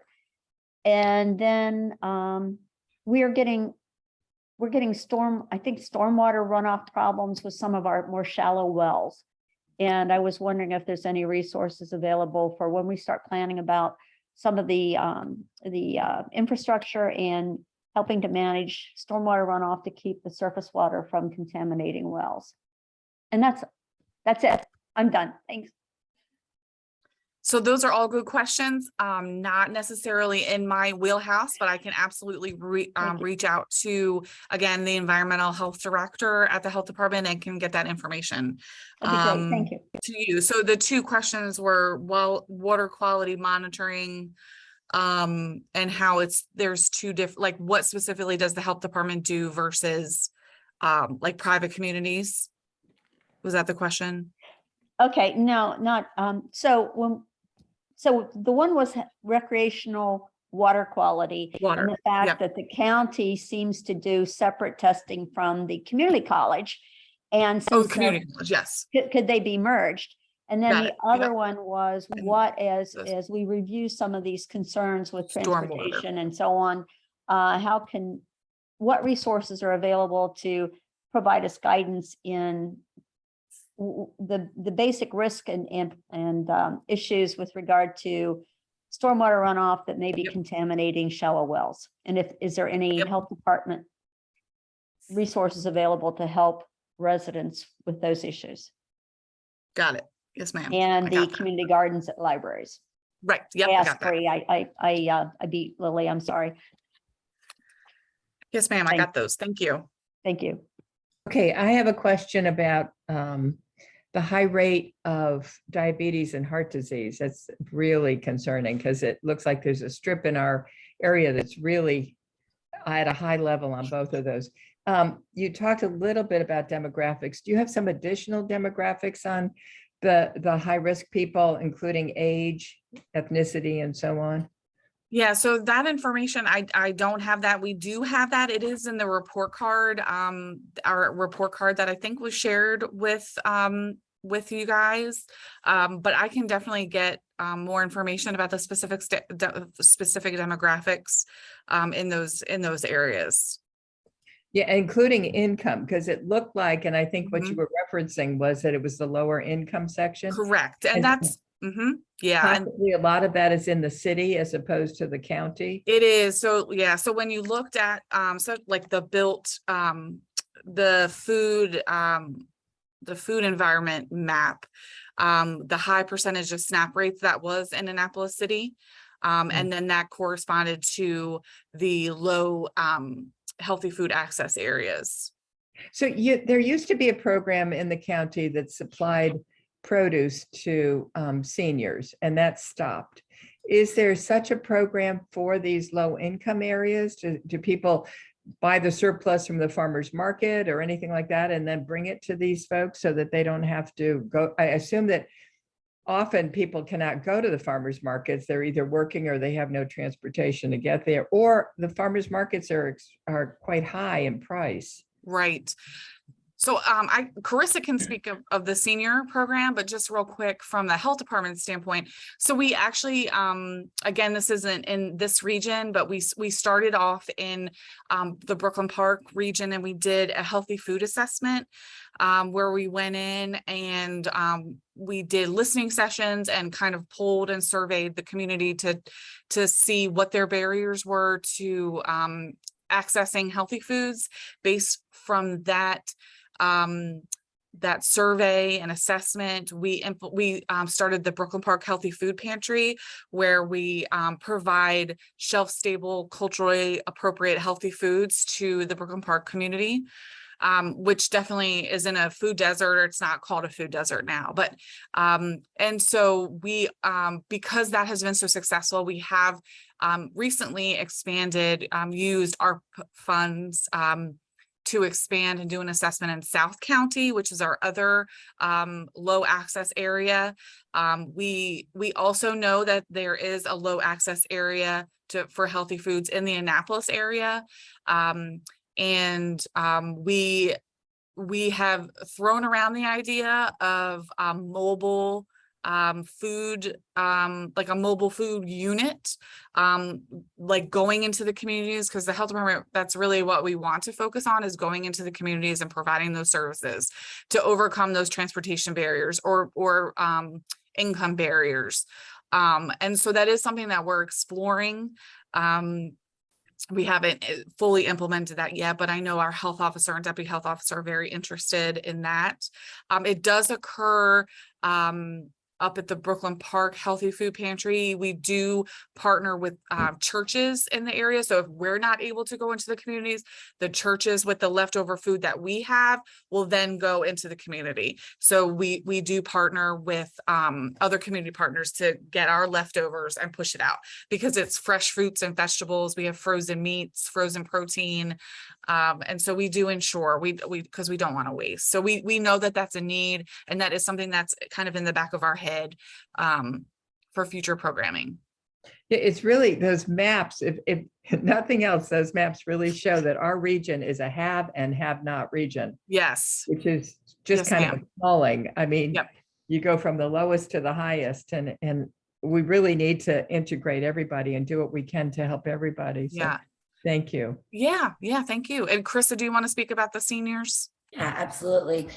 And then we're getting stormwater runoff problems with some of our more shallow wells. And I was wondering if there's any resources available for when we start planning about some of the infrastructure and helping to manage stormwater runoff to keep the surface water from contaminating wells. And that's it. I'm done. Thanks. So those are all good questions, not necessarily in my wheelhouse, but I can absolutely reach out to, again, the environmental health director at the health department and can get that information That'd be great. Thank you. to you. So the two questions were, well, water quality monitoring and how there's two different, like what specifically does the health department do versus like private communities? Was that the question? Okay, no, not, so the one was recreational water quality. Water, And the fact yep. that the county seems to do separate testing from the community college. And Oh, since community college, yes. could they be merged? And then Got the it, other yep. one was And what, as those- we review some of these concerns with Stormwater. transportation and so on, what resources are available to provide us guidance in the basic risk and issues with regard to stormwater runoff that may be Yep. contaminating shallow wells? And is there any Yep. health department resources available to help residents with those issues? Got it. Yes, ma'am. And I the got that. community gardens at libraries. Right. Yep. I I asked got that. three. I beat Lily. I'm sorry. Yes, ma'am. I Thank- got those. Thank you. Thank you. Okay, I have a question about the high rate of diabetes and heart disease. That's really concerning because it looks like there's a strip in our area that's really at a high level on both of those. You talked a little bit about demographics. Do you have some additional demographics on the high risk people, including age, ethnicity, and so on? Yeah, so that information, I don't have that. We do have that. It is in the report card, our report card that I think was shared with you guys. But I can definitely get more information about the specific demographics in those areas. Yeah, including income, because it looked like, and I think what you were referencing was that it was the lower income section. Correct. And And- that's, yeah. And Possibly a lot of that is in the city as opposed to the county. it is. So, yeah. So when you looked at, so like the built, the food environment map, the high percentage of SNAP rates that was in Annapolis City. And then that corresponded to the low, healthy food access areas. So there used to be a program in the county that supplied produce to seniors, and that stopped. Is there such a program for these low income areas? Do people buy the surplus from the farmer's market or anything like that and then bring it to these folks so that they don't have to go? I assume that often people cannot go to the farmers markets. They're either working or they have no transportation to get there, or the farmers markets are quite high in price. Right. So Carissa can speak of the senior program, but just real quick from the health department standpoint. So we actually, again, this isn't in this region, but we started off in the Brooklyn Park region, and we did a healthy food assessment where we went in and we did listening sessions and kind of polled and surveyed the community to see what their barriers were to accessing healthy foods. Based from that that survey and assessment, we started the Brooklyn Park Healthy Food Pantry, where we provide shelf-stable, culturally appropriate healthy foods to the Brooklyn Park community, which definitely isn't a food desert. It's not called a food desert now, but and so we because that has been so successful, we have recently expanded, used our funds to expand and do an assessment in South County, which is our other low access area. We also know that there is a low access area for healthy foods in the Annapolis area. And we have thrown around the idea of mobile food, like a mobile food unit, like going into the communities, because the health department, that's really what we want to focus on, is going into the communities and providing those services to overcome those transportation barriers or income barriers. And so that is something that we're exploring. We haven't fully implemented that yet, but I know our health officer and deputy health officer are very interested in that. It does occur up at the Brooklyn Park Healthy Food Pantry. We do partner with churches in the area. So if we're not able to go into the communities, the churches with the leftover food that we have will then go into the community. So we do partner with other community partners to get our leftovers and push it out, because it's fresh fruits and vegetables. We have frozen meats, frozen protein. And so we do ensure because we don't want to waste. So we know that that's a need, and that is something that's kind of in the back of our head for future programming. It's really those maps, if nothing else, those maps really show that our region is a have and have not region. Yes. Which is just kind of appalling. I mean, yep. You go from the lowest to the highest, and we really need to integrate everybody and do what we can to help everybody. So yeah. Thank you. Yeah. Thank you. And Carissa, do you want to speak about the seniors? Yeah, absolutely.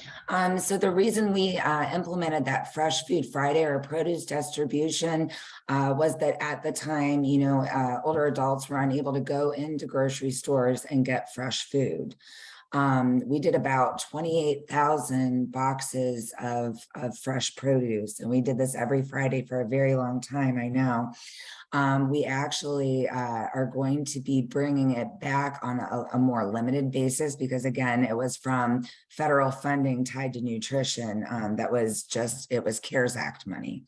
So the reason we implemented that Fresh Food Friday or produce distribution was that at the time, older adults were unable to go into grocery stores and get fresh food. We did about 28,000 boxes of fresh produce, and we did this every Friday for a very long time, I know. We actually are going to be bringing it back on a more limited basis, because again, it was from federal funding tied to nutrition. It was CARES Act money.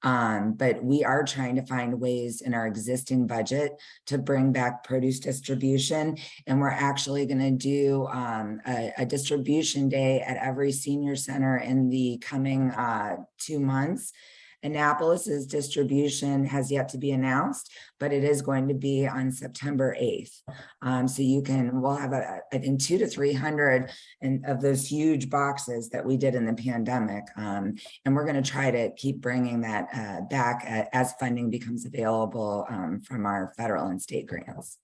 But we are trying to find ways in our existing budget to bring back produce distribution. And we're actually going to do a distribution day at every senior center in the coming 2 months. Annapolis's distribution has yet to be announced, but it is going to be on September 8th. So we'll have, I think, 200 to 300 of those huge boxes that we did in the pandemic. And we're going to try to keep bringing that back as funding becomes available from our federal and state grants.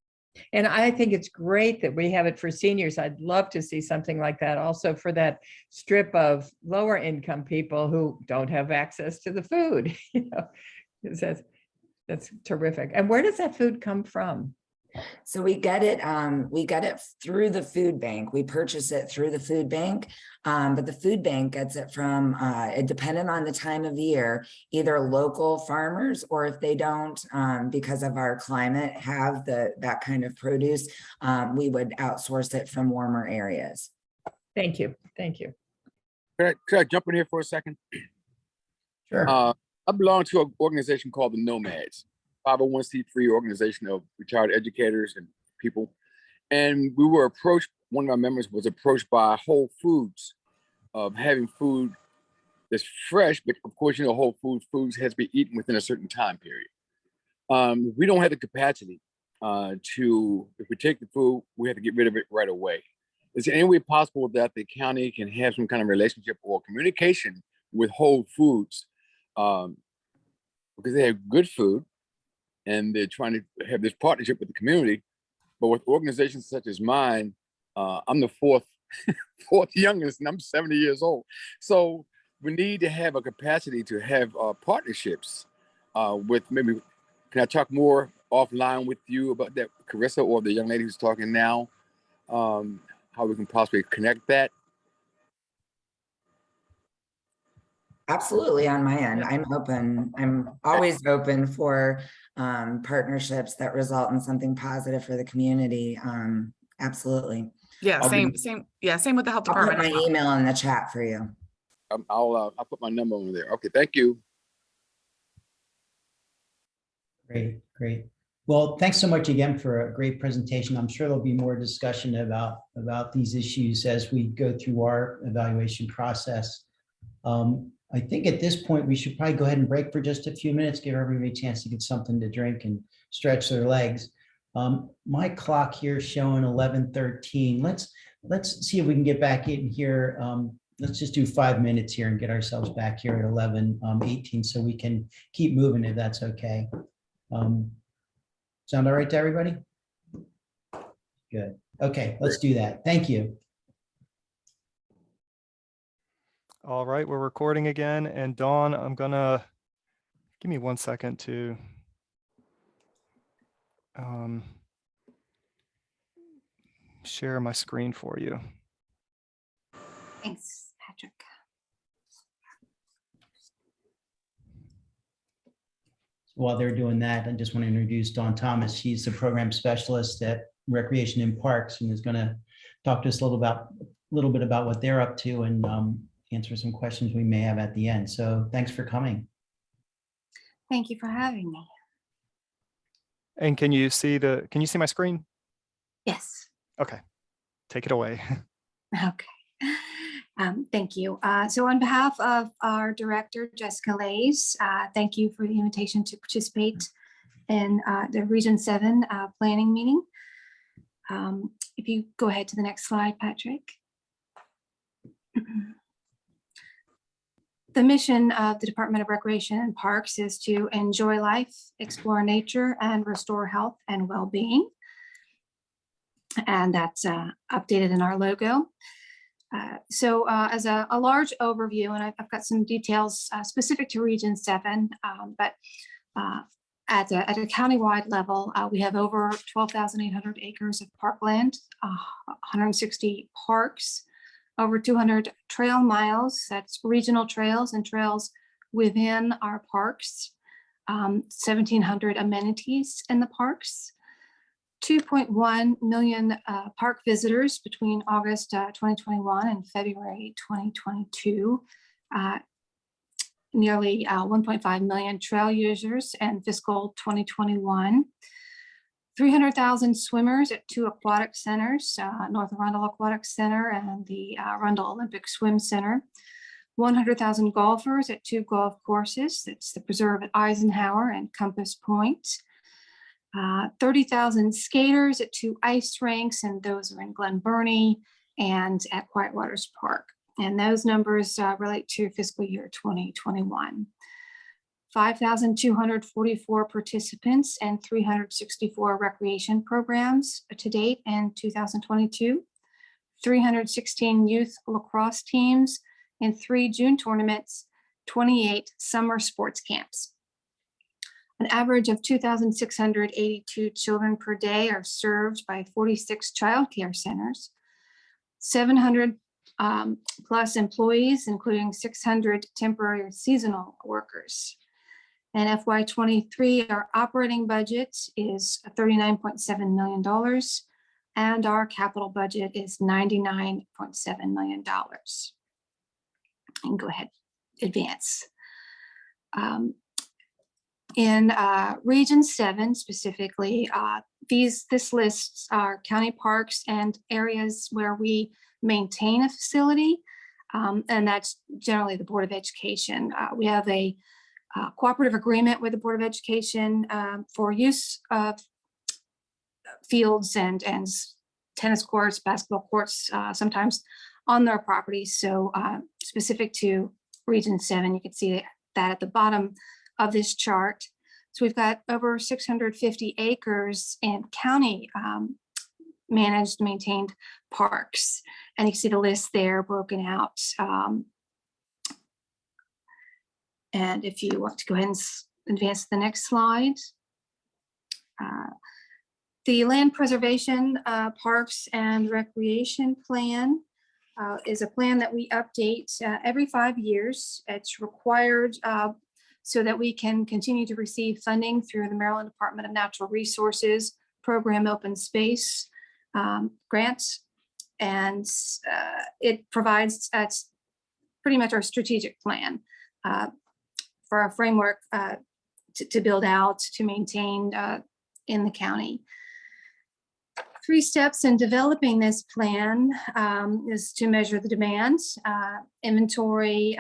And I think it's great that we have it for seniors. I'd love to see something like that also for that strip of lower income people who don't have access to the food. That's terrific. And where does that food come from? So we get it through the food bank. We purchase it through the food bank, but the food bank gets it from, depending on the time of the year, either local farmers, or if they don't, because of our climate, have that kind of produce, we would outsource it from warmer areas. Thank you. Thank you. Could I jump in here for a second? Sure. I belong to an organization called the Nomads, 501c3 organization of retired educators and people. And we were approached, one of our members was approached by Whole Foods of having food that's fresh, but of course, you know, Whole Foods has to be eaten within a certain time period. We don't have the capacity if we take the food, we have to get rid of it right away. Is there any way possible that the county can have some kind of relationship or communication with Whole Foods? Because they have good food and they're trying to have this partnership with the community. But with organizations such as mine, I'm the fourth youngest and I'm 70 years old. So we need to have a capacity to have partnerships with maybe, can I talk more offline with you about that, Carissa, or the young lady who's talking now? How we can possibly connect that? Absolutely, on my end, I'm open. I'm always open for partnerships that result in something positive for the community. Absolutely. Yeah, I'll same, be- same. Yeah, same with the health I'll put department. my email in the chat for you. I'll put my number over there. Okay, thank you. Great, great. Well, thanks so much again for a great presentation. I'm sure there'll be more discussion about these issues as we go through our evaluation process. I think at this point, we should probably go ahead and break for just a few minutes, give everybody a chance to get something to drink and stretch their legs. My clock here is showing 11:13. Let's see if we can get back in here. Let's just do 5 minutes here and get ourselves back here at 11:18 so we can keep moving if that's okay. Sound all right to everybody? Good. Okay, let's do that. Thank you. All right, we're recording again. And Dawn, I'm gonna, give me 1 second to share my screen for you. Thanks, Patrick. While they're doing that, I just want to introduce Dawn Thomas. She's the program specialist at Recreation and Parks and is going to talk to us a little bit about what they're up to and answer some questions we may have at the end. So thanks for coming. Thank you for having me. And can you see my screen? Yes. Okay, take it away. Okay. Thank you. So on behalf of our director, Jessica Lays, thank you for the invitation to participate in the Region 7 planning meeting. If you go ahead to the next slide, Patrick. The mission of the Department of Recreation and Parks is to enjoy life, explore nature, and restore health and well-being. And that's updated in our logo. So as a large overview, and I've got some details specific to Region 7, but at a countywide level, we have over 12,800 acres of parkland, 160 parks, over 200 trail miles, that's regional trails and trails within our parks, 1,700 amenities in the parks, 2.1 million park visitors between August 2021 and February 2022, nearly 1.5 million trail users in fiscal 2021, 300,000 swimmers at 2 aquatic centers, North Arundel Aquatic Center and the Arundel Olympic Swim Center, 100,000 golfers at 2 golf courses, that's the Preserve at Eisenhower and Compass Point, 30,000 skaters at 2 ice rinks, and those are in Glen Burnie and at Quiet Waters Park. And those numbers relate to fiscal year 2021. 5,244 participants and 364 recreation programs to date in 2022, 316 youth lacrosse teams and 3 June tournaments, 28 summer sports camps. An average of 2,682 children per day are served by 46 childcare centers, 700 plus employees, including 600 temporary or seasonal workers. And FY23, our operating budget is $39.7 million, and our capital budget is $99.7 million. And go ahead, advance. In Region 7 specifically, this lists our county parks and areas where we maintain a facility, and that's generally the Board of Education. We have a cooperative agreement with the Board of Education for use of fields and tennis courts, basketball courts, sometimes on their property. So specific to Region 7, you can see that at the bottom of this chart. So we've got over 650 acres in county managed, maintained parks. And you can see the list there broken out. And if you want to go ahead and advance to the next slide. The Land Preservation Parks and Recreation Plan is a plan that we update every 5 years. It's required so that we can continue to receive funding through the Maryland Department of Natural Resources Program Open Space grants. And it provides pretty much our strategic plan for our framework to build out, to maintain in the county. 3 steps in developing this plan is to measure the demand, inventory,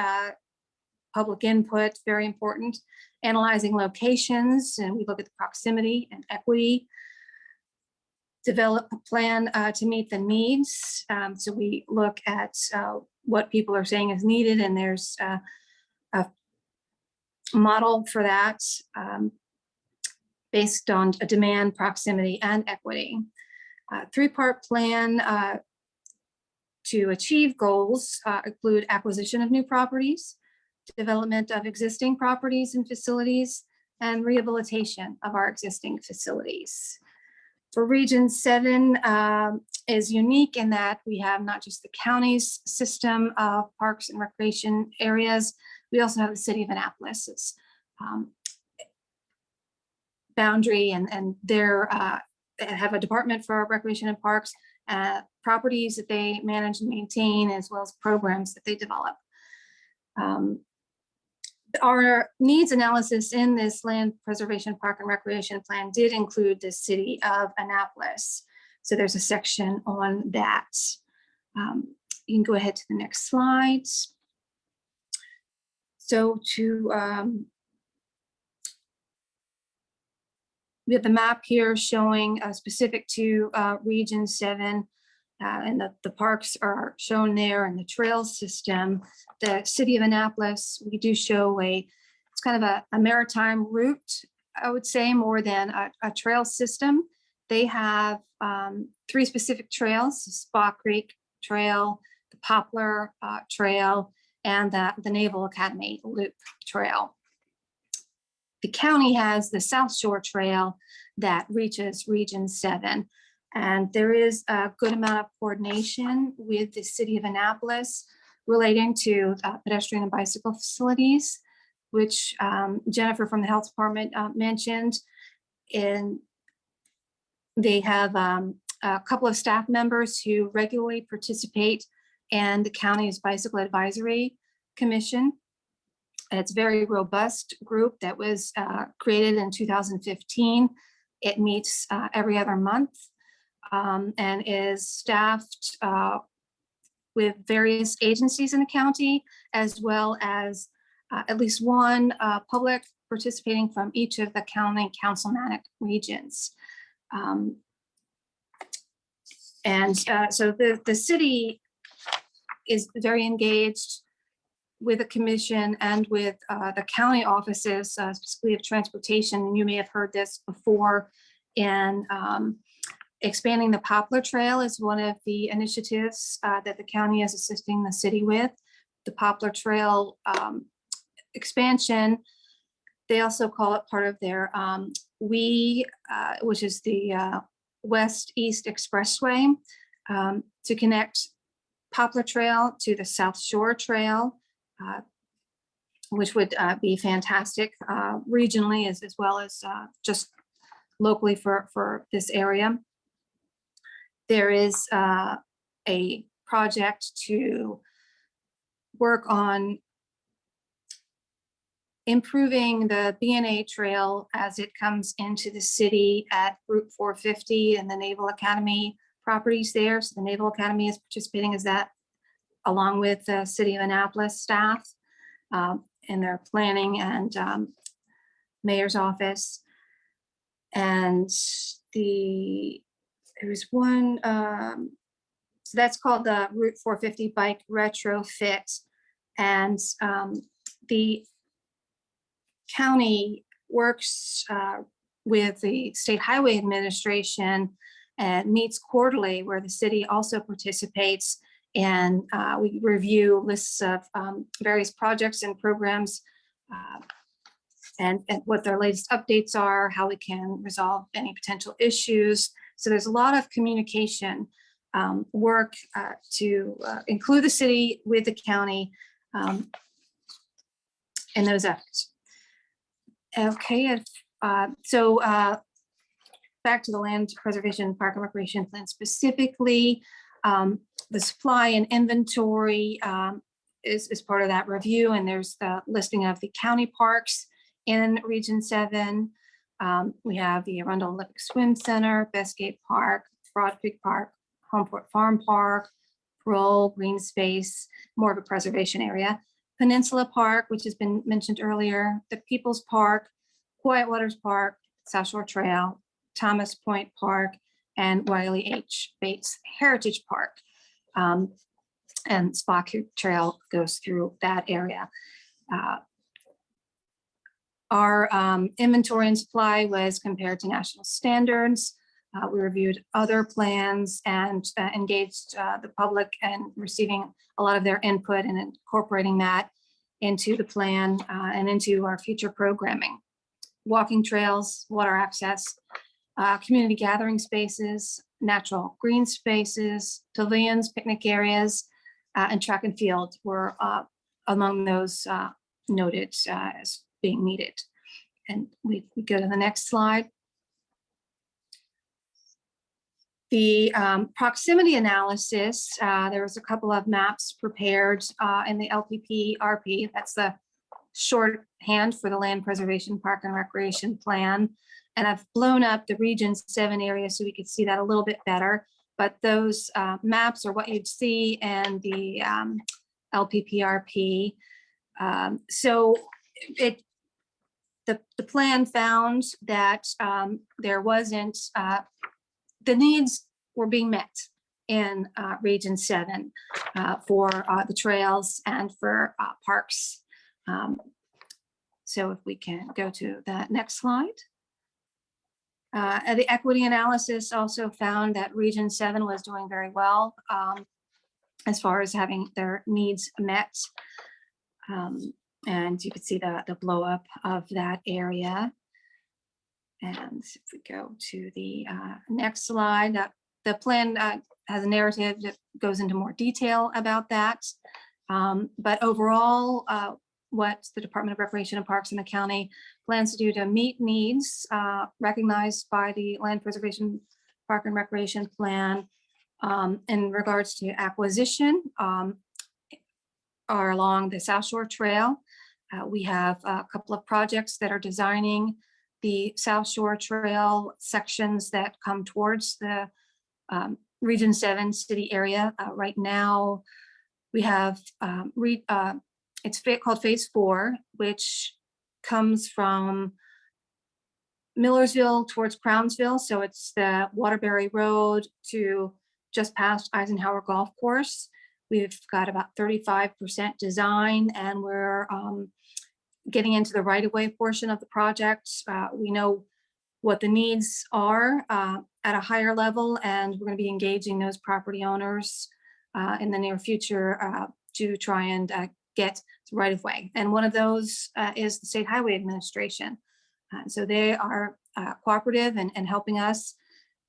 public input, very important, analyzing locations, and we look at the proximity and equity, develop a plan to meet the needs. So we look at what people are saying is needed, and there's a model for that based on a demand, proximity, and equity. 3-part plan to achieve goals include acquisition of new properties, development of existing properties and facilities, and rehabilitation of our existing facilities. For Region 7 is unique in that we have not just the county's system of parks and recreation areas, we also have the city of Annapolis's boundary, and their have a department for recreation and parks, properties that they manage and maintain, as well as programs that they develop. Our needs analysis in this land preservation park and recreation plan did include the city of Annapolis. So there's a section on that. You can go ahead to the next slide. So we have the map here showing specific to Region 7, and the parks are shown there, and the trail system. The city of Annapolis, we do show it's kind of a maritime route, I would say, more than a trail system. They have 3 specific trails: the Spa Creek Trail, the Poplar Trail, and the Naval Academy Loop Trail. The county has the South Shore Trail that reaches Region 7. And there is a good amount of coordination with the city of Annapolis relating to pedestrian and bicycle facilities, which Jennifer from the health department mentioned. And they have a couple of staff members who regularly participate in the county's bicycle advisory commission. It's a very robust group that was created in 2015. It meets every other month. And is staffed with various agencies in the county, as well as at least one public participating from each of the county councilmanic regions. So the city is very engaged with the commission and with the county offices, specifically of transportation. And you may have heard this before in expanding the Poplar Trail is one of the initiatives that the county is assisting the city with. The Poplar Trail expansion, they also call it part of their which is the West-East Expressway, to connect Poplar Trail to the South Shore Trail, which would be fantastic regionally as well as just locally for this area. There is a project to work on improving the Bna Trail as it comes into the city at Route 450 and the Naval Academy properties there. So the Naval Academy is participating as that, along with the City of Annapolis staff in their planning and mayor's office. And there was one, so that's called the Route 450 bike retrofit. And the county works with the State Highway Administration and meets quarterly, where the city also participates. And we review lists of various projects and programs and what their latest updates are, how we can resolve any potential issues. So there's a lot of communication work to include the city with the county in those efforts. Okay, so back to the land preservation park and recreation plan specifically, the supply and inventory is part of that review, and there's the listing of the county parks in Region 7. We have the Arundel Olympic Swim Center, Bestgate Park, Broad Creek Park, Homeport Farm Park, Parole, Green Space, more of a preservation area. Peninsula Park, which has been mentioned earlier, the People's Park, Quiet Waters Park, South Shore Trail, Thomas Point Park, and Wiley H. Bates Heritage Park. And Spa Creek Trail goes through that area. Our inventory and supply was compared to national standards. We reviewed other plans and engaged the public and receiving a lot of their input and incorporating that into the plan and into our future programming. Walking trails, water access, community gathering spaces, natural green spaces, pavilions, picnic areas, and track and field were among those noted as being needed. And we go to the next slide. The proximity analysis, there was a couple of maps prepared in the LPPRP. That's the shorthand for the Land Preservation Park and Recreation Plan. And I've blown up the Region 7 area so we could see that a little bit better. But those maps are what you'd see in the LPPRP. So the plan found that there wasn't, the needs were being met in Region 7 for the trails and for parks. So if we can go to the next slide. The equity analysis also found that Region 7 was doing very well as far as having their needs met. And you can see the blow up of that area. And if we go to the next slide, the plan has a narrative that goes into more detail about that. But overall, what the Department of Recreation and Parks in the county plans to do to meet needs recognized by the Land Preservation Park and Recreation Plan in regards to acquisition are along the South Shore Trail. We have a couple of projects that are designing the South Shore Trail sections that come towards the Region 7 city area. Right now, we have, it's called Phase 4, which comes from Millersville towards Crownsville. So it's the Waterbury Road to just past Eisenhower Golf Course. We've got about 35% design, and we're getting into the right-of-way portion of the project. We know what the needs are at a higher level, and we're going to be engaging those property owners in the near future to try and get right-of-way. And one of those is the State Highway Administration. So they are cooperative and helping us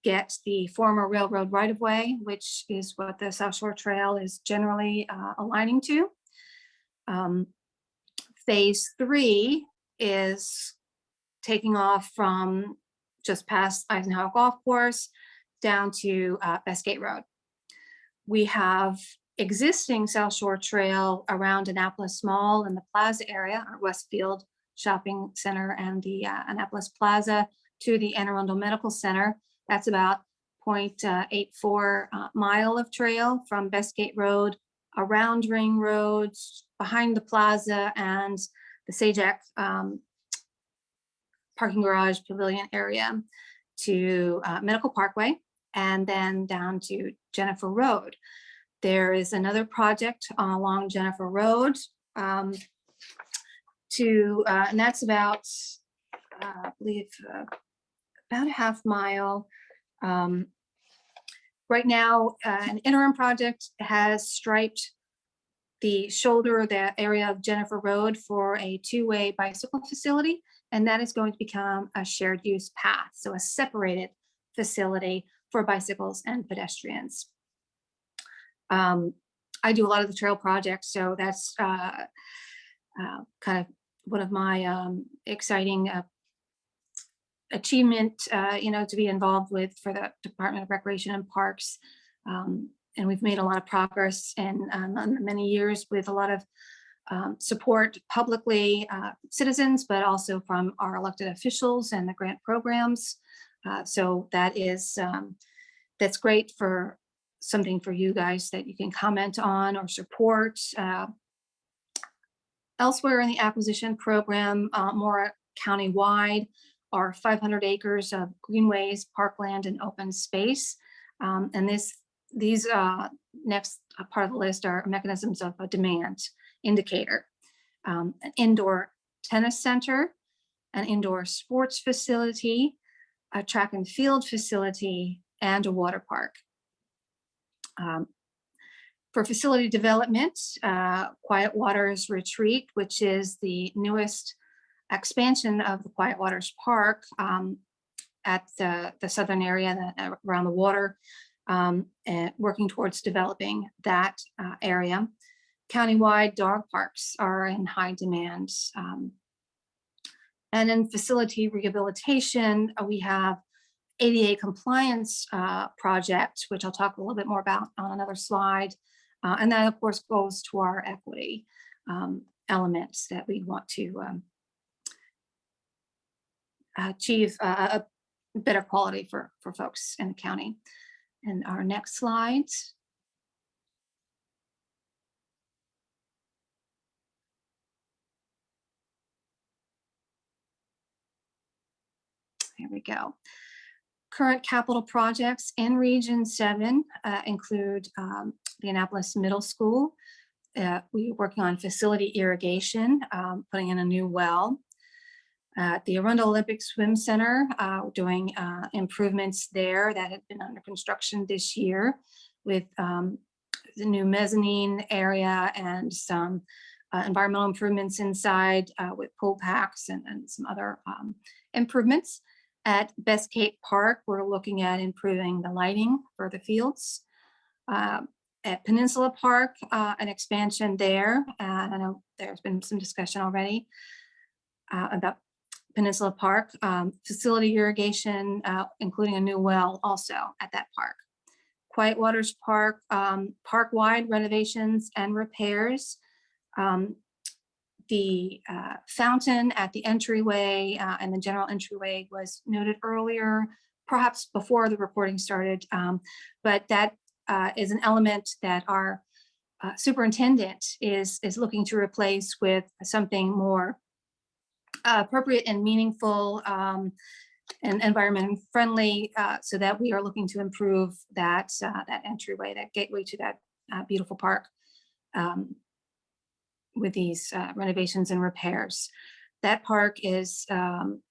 get the former railroad right-of-way, which is what the South Shore Trail is generally aligning to. Phase 3 is taking off from just past Eisenhower Golf Course down to Bestgate Road. We have existing South Shore Trail around Annapolis Mall and the Plaza area, or Westfield Shopping Center and the Annapolis Plaza to the Anne Arundel Medical Center. That's about 0.84 mile of trail from Bestgate Road, around Ring Roads, behind the plaza and the Sajak parking garage pavilion area to Medical Parkway, and then down to Jennifer Road. There is another project along Jennifer Road and that's about, I believe, about a half mile. Right now, an interim project has striped the shoulder, that area of Jennifer Road for a two-way bicycle facility, and that is going to become a shared use path, so a separated facility for bicycles and pedestrians. I do a lot of the trail projects, so that's kind of one of my exciting achievement, to be involved with for the Department of Recreation and Parks. And we've made a lot of progress in many years with a lot of support publicly, citizens, but also from our elected officials and the grant programs. So that is, that's great for something for you guys that you can comment on or support. Elsewhere in the acquisition program, more county-wide, are 500 acres of greenways, parkland, and open space. And these next part of the list are mechanisms of a demand indicator. An indoor tennis center, an indoor sports facility, a track and field facility, and a water park. For facility development, Quiet Waters Retreat, which is the newest expansion of the Quiet Waters Park at the southern area around the water, and working towards developing that area. Countywide dog parks are in high demand. And in facility rehabilitation, we have ADA compliance project, which I'll talk a little bit more about on another slide. And that, of course, goes to our equity elements that we want to achieve a better quality for folks in the county. And our next slide. Here we go. Current capital projects in Region 7 include the Annapolis Middle School. We're working on facility irrigation, putting in a new well. The Arundel Olympic Swim Center, doing improvements there that had been under construction this year with the new mezzanine area and some environmental improvements inside with pool packs and some other improvements. At Bestgate Park, we're looking at improving the lighting for the fields. At Peninsula Park, an expansion there. And I know there's been some discussion already about Peninsula Park, facility irrigation, including a new well also at that park. Quiet Waters Park, park-wide renovations and repairs. The fountain at the entryway and the general entryway was noted earlier, perhaps before the recording started, but that is an element that our superintendent is looking to replace with something more appropriate and meaningful and environmentally friendly, so that we are looking to improve that entryway, that gateway to that beautiful park with these renovations and repairs. That park is,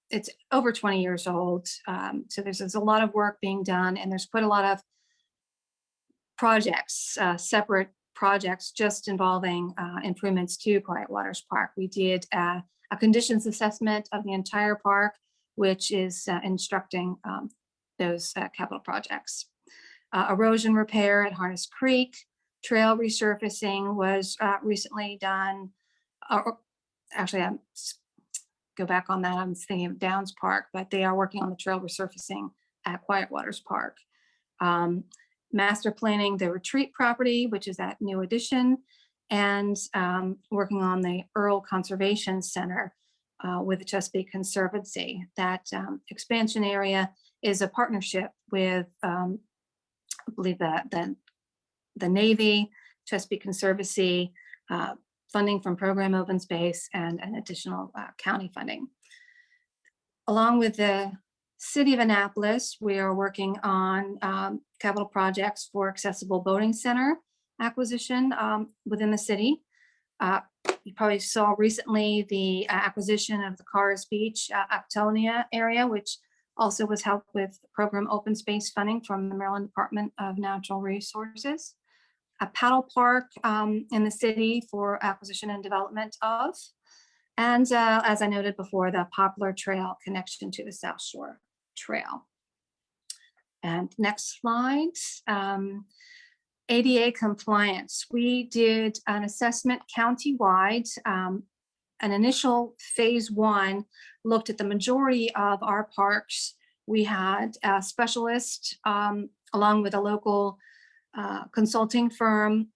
it's over 20 years old. So there's a lot of work being done, and there's quite a lot of projects, separate projects just involving improvements to Quiet Waters Park. We did a conditions assessment of the entire park, which is instructing those capital projects. Erosion repair at Harness Creek, trail resurfacing was recently done. Actually, I'm go back on that. I'm thinking of Downs Park, but they are working on the trail resurfacing at Quiet Waters Park. Master planning the retreat property, which is that new addition, and working on the Earl Conservation Center, with the Chesapeake Conservancy. That expansion area is a partnership with, I believe that the Navy, Chesapeake Conservancy, funding from Program Open Space, and an additional county funding. Along with the City of Annapolis, we are working on capital projects for accessible boating center acquisition within the city. You probably saw recently the acquisition of the Cars Beach, Actonia area, which also was helped with program open space funding from the Maryland Department of Natural Resources. A paddle park in the city for acquisition and development of. And as I noted before, the Poplar Trail connection to the South Shore Trail. And next slide. ADA compliance. We did an assessment countywide. An initial phase 1 looked at the majority of our parks. We had a specialist along with a local consulting firm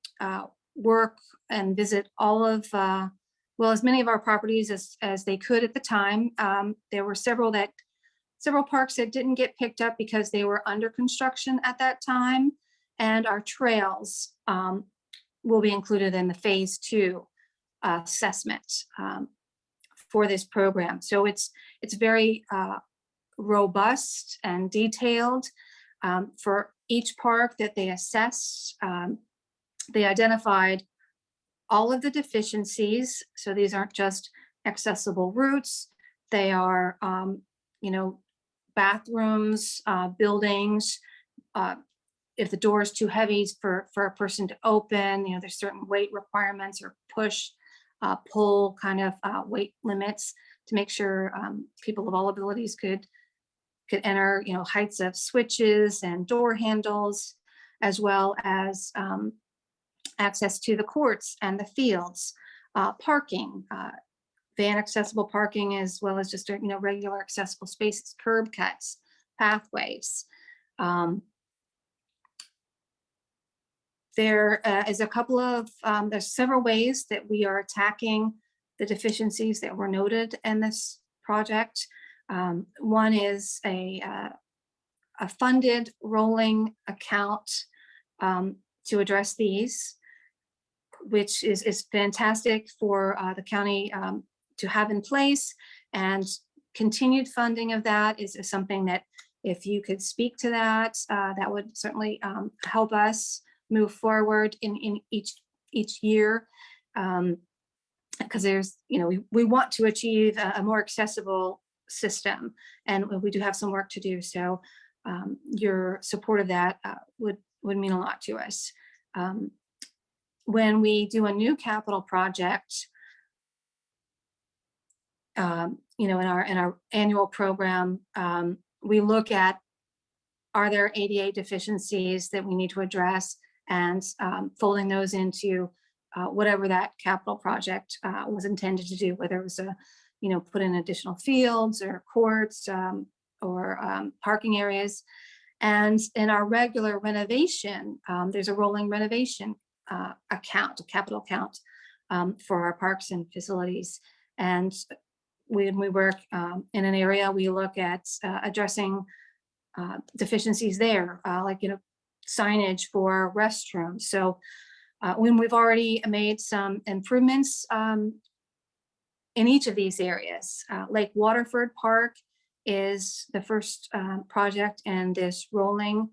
work and visit all of, well, as many of our properties as they could at the time. There were several parks that didn't get picked up because they were under construction at that time. And our trails will be included in the phase 2 assessment for this program. So it's very robust and detailed for each park that they assess. They identified all of the deficiencies. So these aren't just accessible routes. They are, bathrooms, buildings. If the door is too heavy for a person to open, there's certain weight requirements or push, pull kind of weight limits to make sure people of all abilities could enter, heights of switches and door handles, as well as access to the courts and the fields, parking, van accessible parking, as well as just regular accessible spaces, curb cuts, pathways. There is a couple of, there's several ways that we are attacking the deficiencies that were noted in this project. One is a funded rolling account to address these, which is fantastic for the county to have in place, and continued funding of that is something that if you could speak to that, that would certainly help us move forward in each year, because there's, we want to achieve a more accessible system, and we do have some work to do. So your support of that would mean a lot to us. When we do a new capital project, in our annual program, we look at, are there ADA deficiencies that we need to address, and folding those into whatever that capital project was intended to do, whether it was put in additional fields or courts or parking areas. And in our regular renovation, there's a rolling renovation account, a capital account for our parks and facilities. And when we work in an area, we look at addressing deficiencies there, like signage for restrooms. So when we've already made some improvements in each of these areas, Lake Waterford Park is the first project in this rolling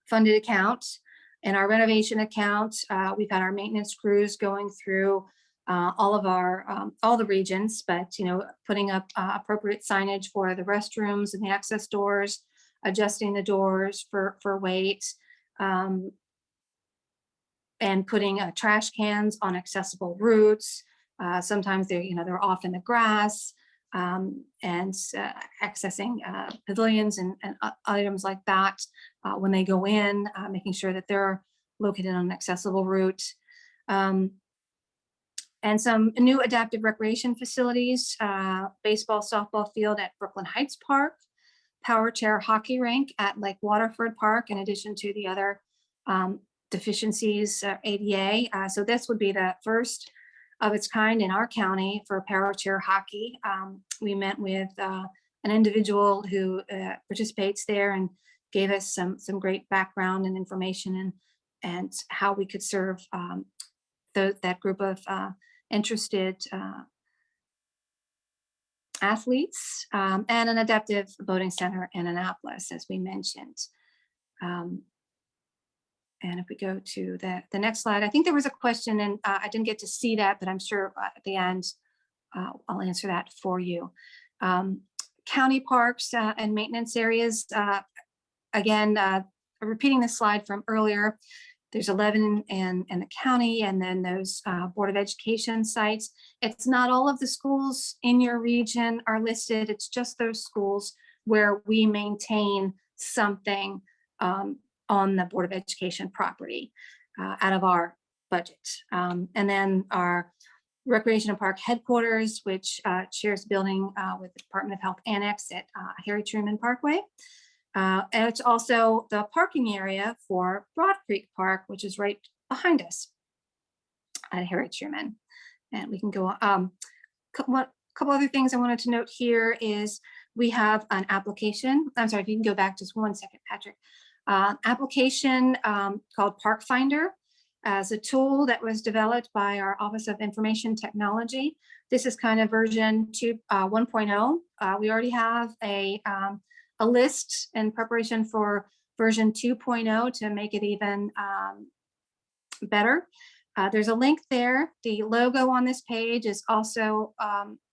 funded account. In our renovation account, we've had our maintenance crews going through all of our all the regions, but putting up appropriate signage for the restrooms and the access doors, adjusting the doors for weight, and putting trash cans on accessible routes. Sometimes they're off in the grass, and accessing pavilions and items like that when they go in, making sure that they're located on an accessible route. And some new adaptive recreation facilities, baseball, softball field at Brooklyn Heights Park, power chair hockey rink at Lake Waterford Park, in addition to the other deficiencies, ADA. So this would be the first of its kind in our county for power chair hockey. We met with an individual who participates there and gave us some great background and information and how we could serve that group of interested athletes, and an adaptive boating center in Annapolis, as we mentioned. And if we go to the next slide, I think there was a question, and I didn't get to see that, but I'm sure at the end I'll answer that for you. County parks and maintenance areas, again, repeating the slide from earlier, there's 11 in the county, and then those Board of Education sites. It's not all of the schools in your region are listed. It's just those schools where we maintain something on the Board of Education property out of our budget. And then our Recreation and Park headquarters, which shares building with the Department of Health Annex at Harry Truman Parkway. And it's also the parking area for Broad Creek Park, which is right behind us at Harry Truman. And we can go on. Couple other things I wanted to note here is we have an application. I'm sorry, if you can go back just 1 second, Patrick. Application called Park Finder as a tool that was developed by our Office of Information Technology. This is kind of version 1.0. We already have a list in preparation for version 2.0 to make it even better. There's a link there. The logo on this page is also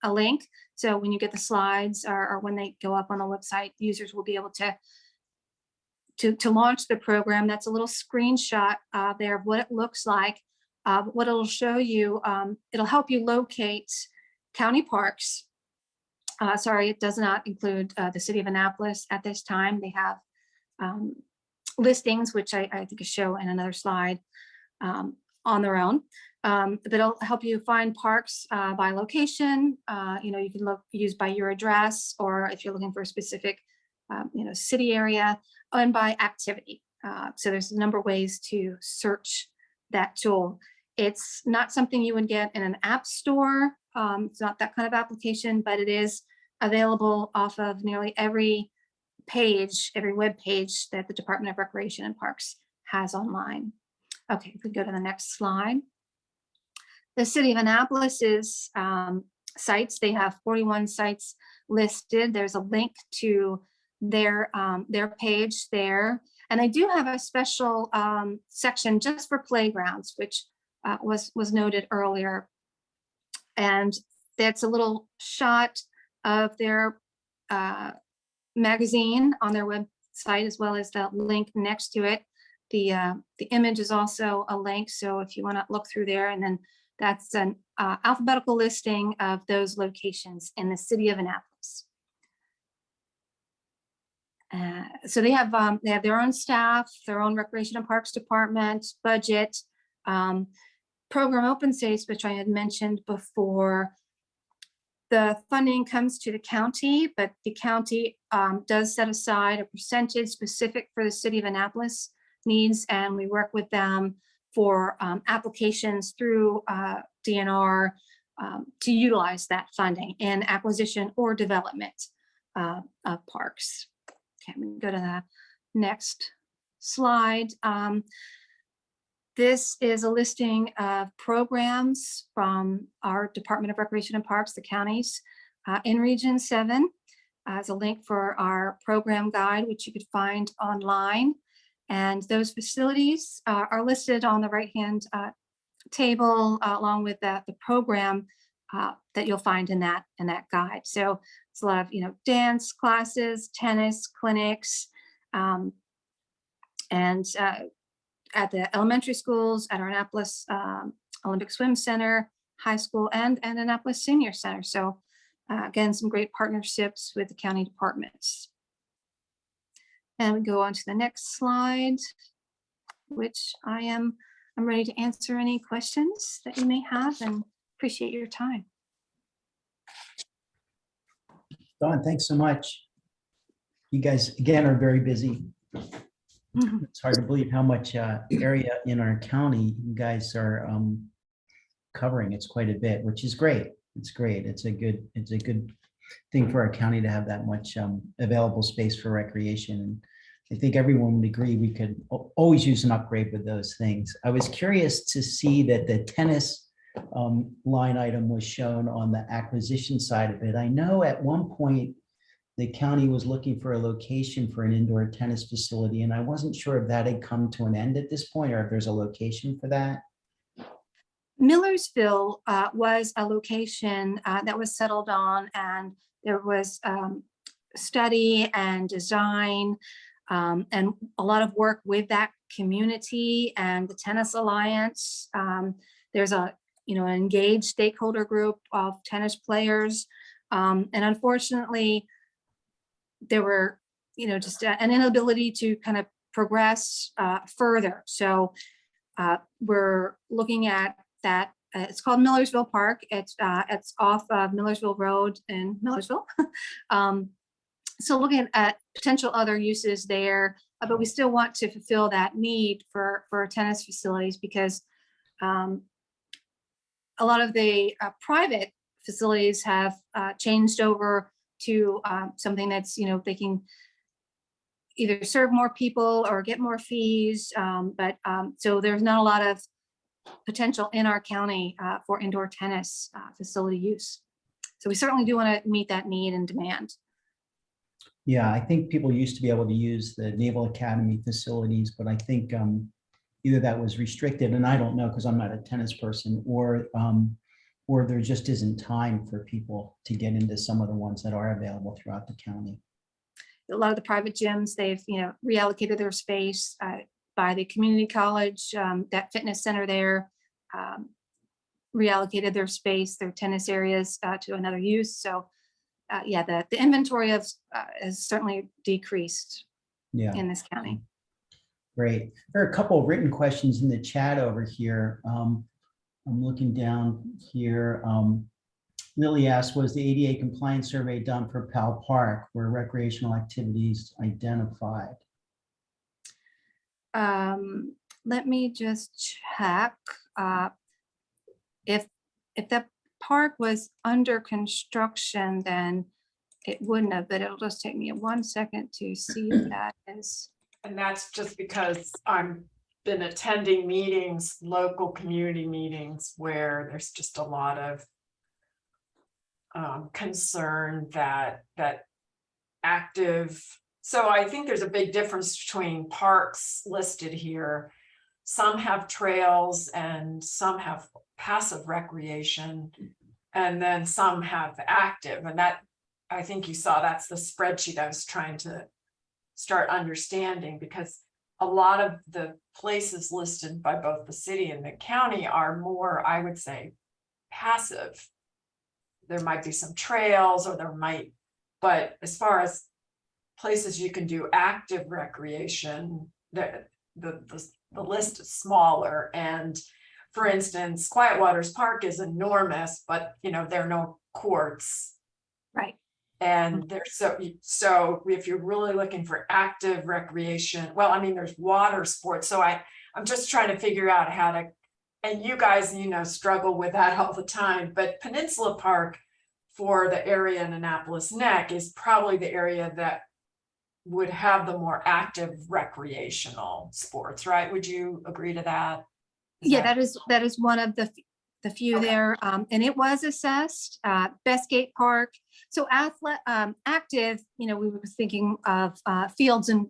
a link. So when you get the slides or when they go up on the website, users will be able to launch the program. That's a little screenshot there of what it looks like. What it'll show you, it'll help you locate county parks. Sorry, it does not include the city of Annapolis at this time. They have listings, which I think is shown in another slide on their own. But it'll help you find parks by location. You can use by your address, or if you're looking for a specific city area, and by activity. So there's a number of ways to search that tool. It's not something you would get in an app store. It's not that kind of application, but it is available off of nearly every page, every web page that the Department of Recreation and Parks has online. Okay, if we go to the next slide. The city of Annapolis's sites, they have 41 sites listed. There's a link to their page there. And they do have a special section just for playgrounds, which was noted earlier. And that's a little shot of their magazine on their website, as well as the link next to it. The image is also a link, so if you want to look through there, and then that's an alphabetical listing of those locations in the city of Annapolis. So they have their own staff, their own Recreation and Parks Department, budget, program open space, which I had mentioned before. The funding comes to the county, but the county does set aside a percentage specific for the city of Annapolis needs, and we work with them for applications through DNR to utilize that funding in acquisition or development of parks. Okay, we can go to the next slide. This is a listing of programs from our Department of Recreation and Parks, the counties in Region 7, as a link for our program guide, which you could find online. And those facilities are listed on the right-hand table, along with the program that you'll find in that guide. So it's a lot of dance classes, tennis clinics, and at the elementary schools, at our Annapolis Olympic Swim Center, high school, and Annapolis Senior Center. So again, some great partnerships with the county departments. And we go on to the next slide, which I'm ready to answer any questions that you may have, and appreciate your time. Dawn, thanks so much. You guys, again, are very busy. It's hard to believe how much area in our county you guys are covering. It's quite a bit, which is great. It's great. It's a good thing for our county to have that much available space for recreation. And I think everyone would agree we could always use an upgrade with those things. I was curious to see that the tennis line item was shown on the acquisition side of it. I know at one point the county was looking for a location for an indoor tennis facility, and I wasn't sure if that had come to an end at this point or if there's a location for that. Millersville was a location that was settled on, and there was study and design and a lot of work with that community and the Tennis Alliance. There's an engaged stakeholder group of tennis players, and unfortunately, there were just an inability to kind of progress further. So we're looking at that. It's called Millersville Park. It's off of Millersville Road in Millersville. So looking at potential other uses there, but we still want to fulfill that need for tennis facilities, because a lot of the private facilities have changed over to something that's, they can either serve more people or get more fees. So there's not a lot of potential in our county for indoor tennis facility use. So we certainly do want to meet that need and demand. Yeah, I think people used to be able to use the Naval Academy facilities, but I think either that was restricted, and I don't know because I'm not a tennis person, or there just isn't time for people to get into some of the ones that are available throughout the county. A lot of the private gyms, they've reallocated their space by the community college, that fitness center there, reallocated their space, their tennis areas to another use. So yeah, the inventory has certainly decreased in this county. Great. There are a couple of written questions in the chat over here. I'm looking down here. Lily asked, was the ADA compliance survey done for Powell Park? Were recreational activities identified? Let me just check. If the park was under construction, then it wouldn't have, but it'll just take me 1 second to see if that is. And that's just because I've been attending meetings, local community meetings, where there's just a lot of concern that active. So I think there's a big difference between parks listed here. Some have trails and some have passive recreation, and then some have active. And that, I think you saw, that's the spreadsheet I was trying to start understanding, because a lot of the places listed by both the city and the county are more, I would say, passive. There might be some trails, or but as far as places you can do active recreation, the list is smaller. And for instance, Quiet Waters Park is enormous, but there are no courts. Right. And there's so if you're really looking for active recreation, well, I mean, there's water sports. So I'm just trying to figure out how to, and you guys, struggle with that all the time, but Peninsula Park for the area in Annapolis Neck is probably the area that would have the more active recreational sports, right? Would you agree to that? Yeah, that is one of the few there, and it was assessed. Bestgate Park. So active, we were thinking of fields and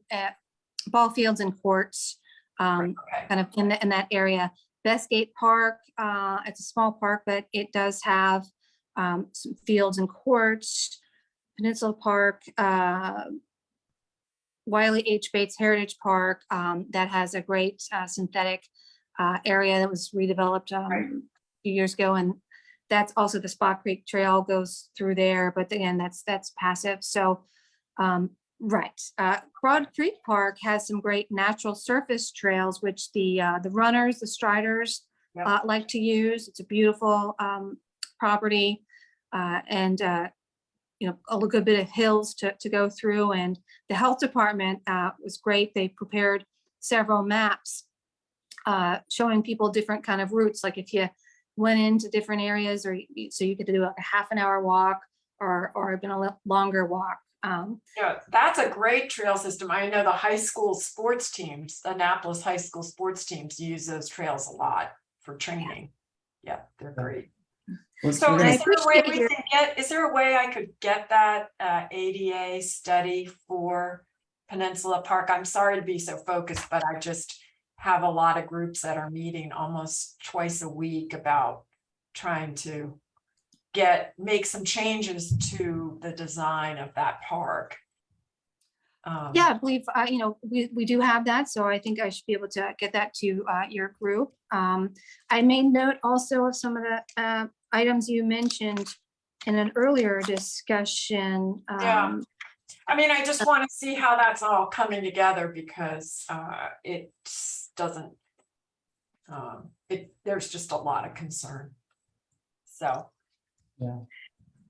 ball fields and courts, kind of in that area. Bestgate Park, it's a small park, but it does have some fields and courts. Peninsula Park, Wiley H. Bates Heritage Park, that has a great synthetic area that was redeveloped a few years ago, and that's also the Spot Creek Trail goes through there, but again, that's passive. So Broad Creek Park has some great natural surface trails, which the runners, the striders like to use. It's a beautiful property, and a good bit of hills to go through. And the health department was great. They prepared several maps showing people different kind of routes. Like if you went into different areas, or so you could do like a half an hour walk or even a little longer walk. Yeah, that's a great trail system. I know the high school sports teams, Annapolis high school sports teams use those trails a lot for training. Yeah, they're great. So We're is gonna- there a way we can get, is there a way I could get that ADA study for Peninsula Park? I'm sorry to be so focused, but I just have a lot of groups that are meeting almost twice a week about trying to make some changes to the design of that park. Yeah, I believe, we do have that, so I think I should be able to get that to your group. I made note also of some of the items you mentioned in an earlier discussion. Yeah. I mean, I just want to see how that's all coming together because it doesn't, there's just a lot of concern. So. Yeah.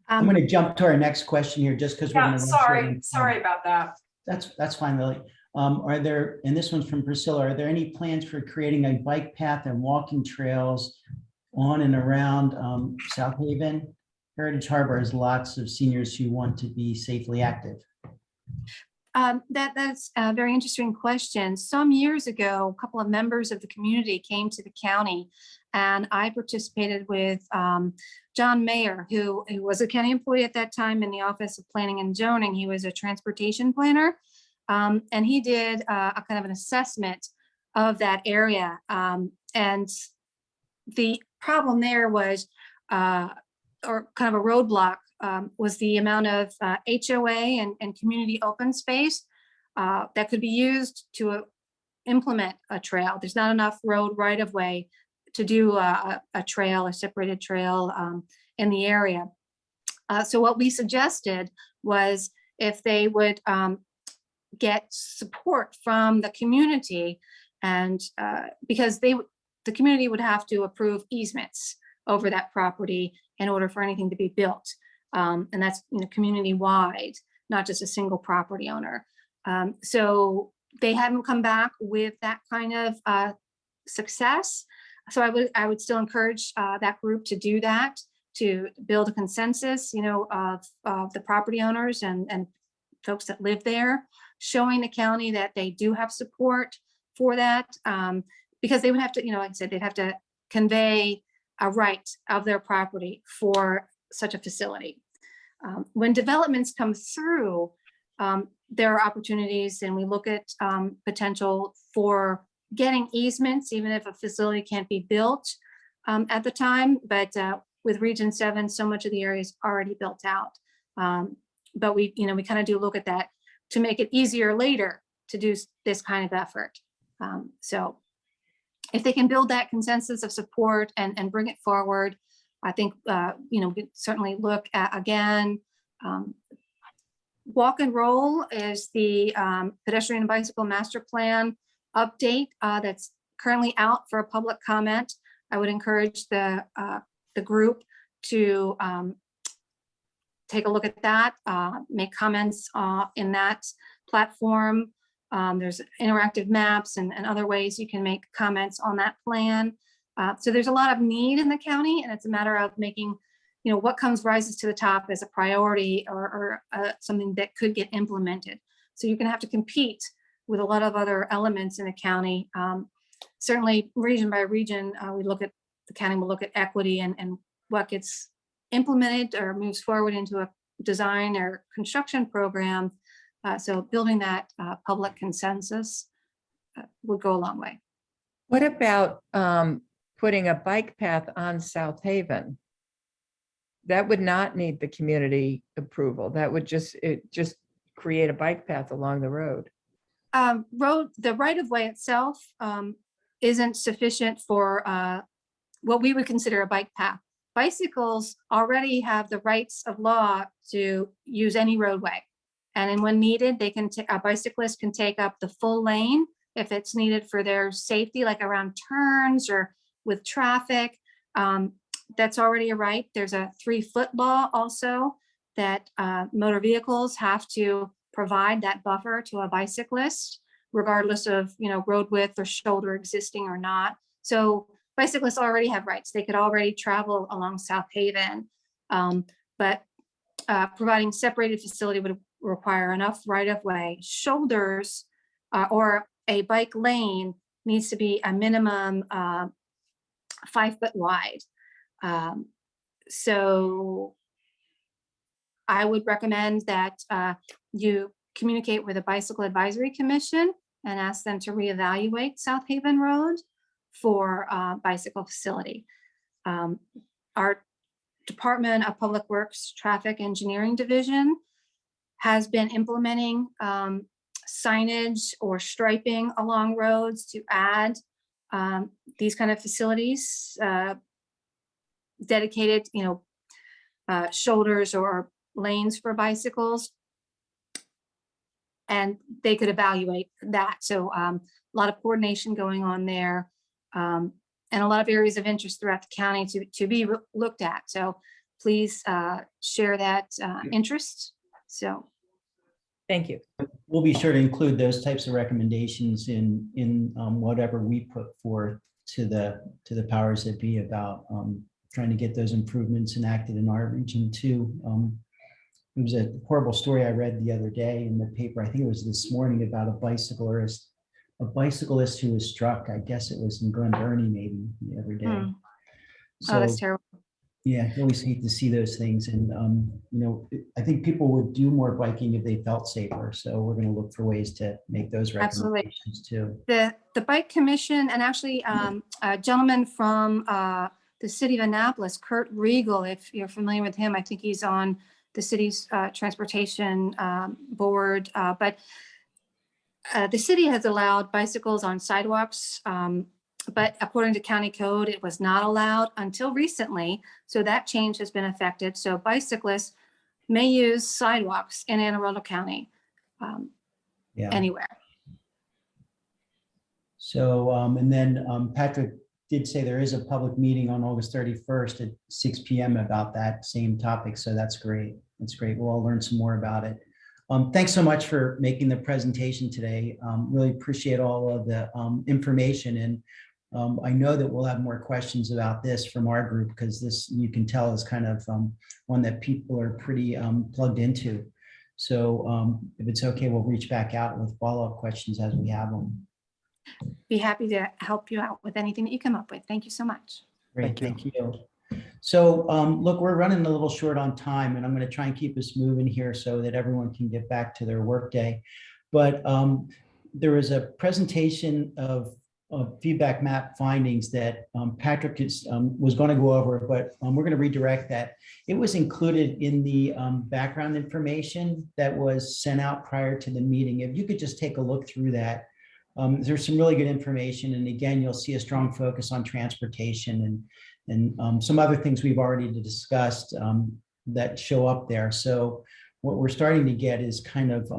I'm going to jump to our next question here just because we're Yeah, going to. sorry about that. That's fine, Lily. Are there, and this one's from Priscilla, are there any plans for creating a bike path and walking trails on and around South Haven? Heritage Harbor has lots of seniors who want to be safely active. That's a very interesting question. Some years ago, a couple of members of the community came to the county, and I participated with John Mayer, who was a county employee at that time in the Office of Planning and Zoning. He was a transportation planner, and he did a kind of an assessment of that area. And the problem there was, or kind of a roadblock, was the amount of HOA and community open space that could be used to implement a trail. There's not enough road right of way to do a trail, a separated trail in the area. So what we suggested was if they would get support from the community, and because the community would have to approve easements over that property in order for anything to be built. And that's community wide, not just a single property owner. So they haven't come back with that kind of success. So I would still encourage that group to do that, to build a consensus, of the property owners and folks that live there, showing the county that they do have support for that, because they would have to, like I said, they'd have to convey a right of their property for such a facility. When developments come through, there are opportunities, and we look at potential for getting easements, even if a facility can't be built at the time. But with Region 7, so much of the area is already built out. But we kind of do look at that to make it easier later to do this kind of effort. So if they can build that consensus of support and bring it forward, I think, we certainly look at, again, Walk and Roll is the pedestrian and bicycle master plan update that's currently out for a public comment. I would encourage the group to take a look at that, make comments in that platform. There's interactive maps and other ways you can make comments on that plan. So there's a lot of need in the county, and it's a matter of making, what rises to the top as a priority or something that could get implemented. So you're going to have to compete with a lot of other elements in the county. Certainly region by region, the county will look at equity and what gets implemented or moves forward into a design or construction program. So building that public consensus would go a long way. What about putting a bike path on South Haven? That would not need the community approval. That would just create a bike path along the road. The right of way itself isn't sufficient for what we would consider a bike path. Bicycles already have the rights of law to use any roadway. And then when needed, a bicyclist can take up the full lane if it's needed for their safety, like around turns or with traffic. That's already a right. There's a 3-foot law also that motor vehicles have to provide that buffer to a bicyclist, regardless of road width or shoulder existing or not. So bicyclists already have rights. They could already travel along South Haven. But providing separated facility would require enough right-of-way, shoulders, or a bike lane needs to be a minimum 5 foot wide. So I would recommend that you communicate with the Bicycle Advisory Commission and ask them to reevaluate South Haven Road for bicycle facility. Our Department of Public Works Traffic Engineering Division has been implementing signage or striping along roads to add these kind of facilities, dedicated, shoulders or lanes for bicycles. And they could evaluate that. So a lot of coordination going on there, and a lot of areas of interest throughout the county to be looked at. So please share that interest. So Thank you. We'll be sure to include those types of recommendations in whatever we put forth to the powers that be about trying to get those improvements enacted in our region too. It was a horrible story I read the other day in the paper. I think it was this morning about a bicyclist who was struck. I guess it was in Glen Burnie maybe the other day. Oh, that's terrible. Yeah, I always hate to see those things. And, I think people would do more biking if they felt safer. So we're going to look for ways to make those recommendations too. The Bike Commission, and actually a gentleman from the city of Annapolis, Kurt Riegel, if you're familiar with him, I think he's on the city's transportation board. But the city has allowed bicycles on sidewalks, but according to county code, it was not allowed until recently. So that change has been affected. So bicyclists may use sidewalks in Anne Arundel County anywhere. So, and then Patrick did say there is a public meeting on August 31st at 6 p.m. about that same topic. So that's great. That's great. We'll all learn some more about it. Thanks so much for making the presentation today. Really appreciate all of the information. And I know that we'll have more questions about this from our group, because this, you can tell, is kind of one that people are pretty plugged into. So if it's okay, we'll reach back out with follow-up questions as we have them. Be happy to help you out with anything that you come up with. Thank you so much. Great, thank you. So look, we're running a little short on time, and I'm going to try and keep us moving here so that everyone can get back to their workday. But there was a presentation of feedback map findings that Patrick was going to go over, but we're going to redirect that. It was included in the background information that was sent out prior to the meeting. If you could just take a look through that. There's some really good information. And again, you'll see a strong focus on transportation and some other things we've already discussed that show up there. So what we're starting to get is kind of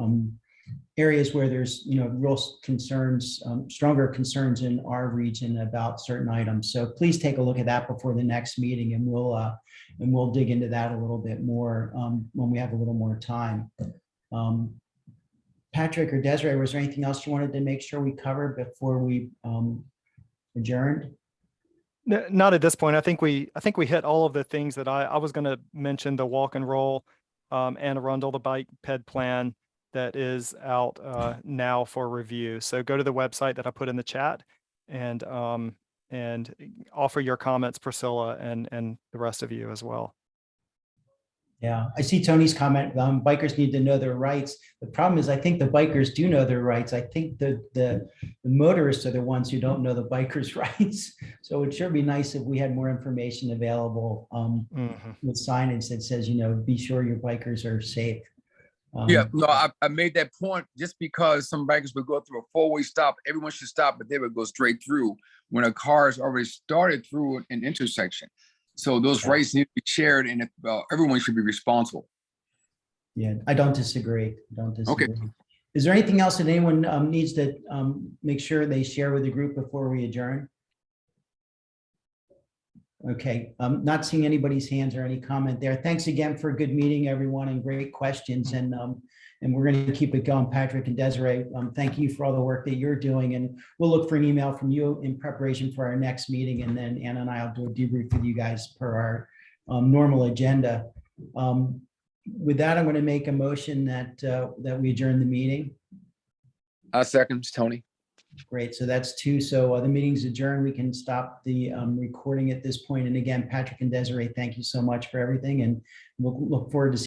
areas where there's real concerns, stronger concerns in our region about certain items. So please take a look at that before the next meeting, and we'll dig into that a little bit more when we have a little more time. Patrick or Desiree, was there anything else you wanted to make sure we covered before we adjourned? Not at this point. I think we hit all of the things that I was going to mention. The walk and roll, Anne Arundel, the bike ped plan that is out now for review. So go to the website that I put in the chat and offer your comments, Priscilla, and the rest of you as well. Yeah, I see Tony's comment. Bikers need to know their rights. The problem is, I think the bikers do know their rights. I think the motorists are the ones who don't know the bikers' rights. So it'd sure be nice if we had more information available with signage that says, be sure your bikers are safe. Yeah, no, I made that point just because some bikers would go through a four-way stop. Everyone should stop, but they would go straight through when a car has already started through an intersection. So those rights need to be shared, and everyone should be responsible. Yeah, I don't disagree. Okay. Is there anything else that anyone needs to make sure they share with the group before we adjourn? Okay, I'm not seeing anybody's hands or any comment there. Thanks again for a good meeting, everyone, and great questions. And and we're going to keep it going. Patrick and Desiree, thank you for all the work that you're doing, and we'll look for an email from you in preparation for our next meeting, and then Anna and I will do a debrief with you guys per our normal agenda. With that, I'm going to make a motion that we adjourn the meeting. Second, Tony. Great, so that's 2. So the meeting's adjourned. We can stop the recording at this point. And again, Patrick and Desiree, thank you so much for everything, and we'll look forward to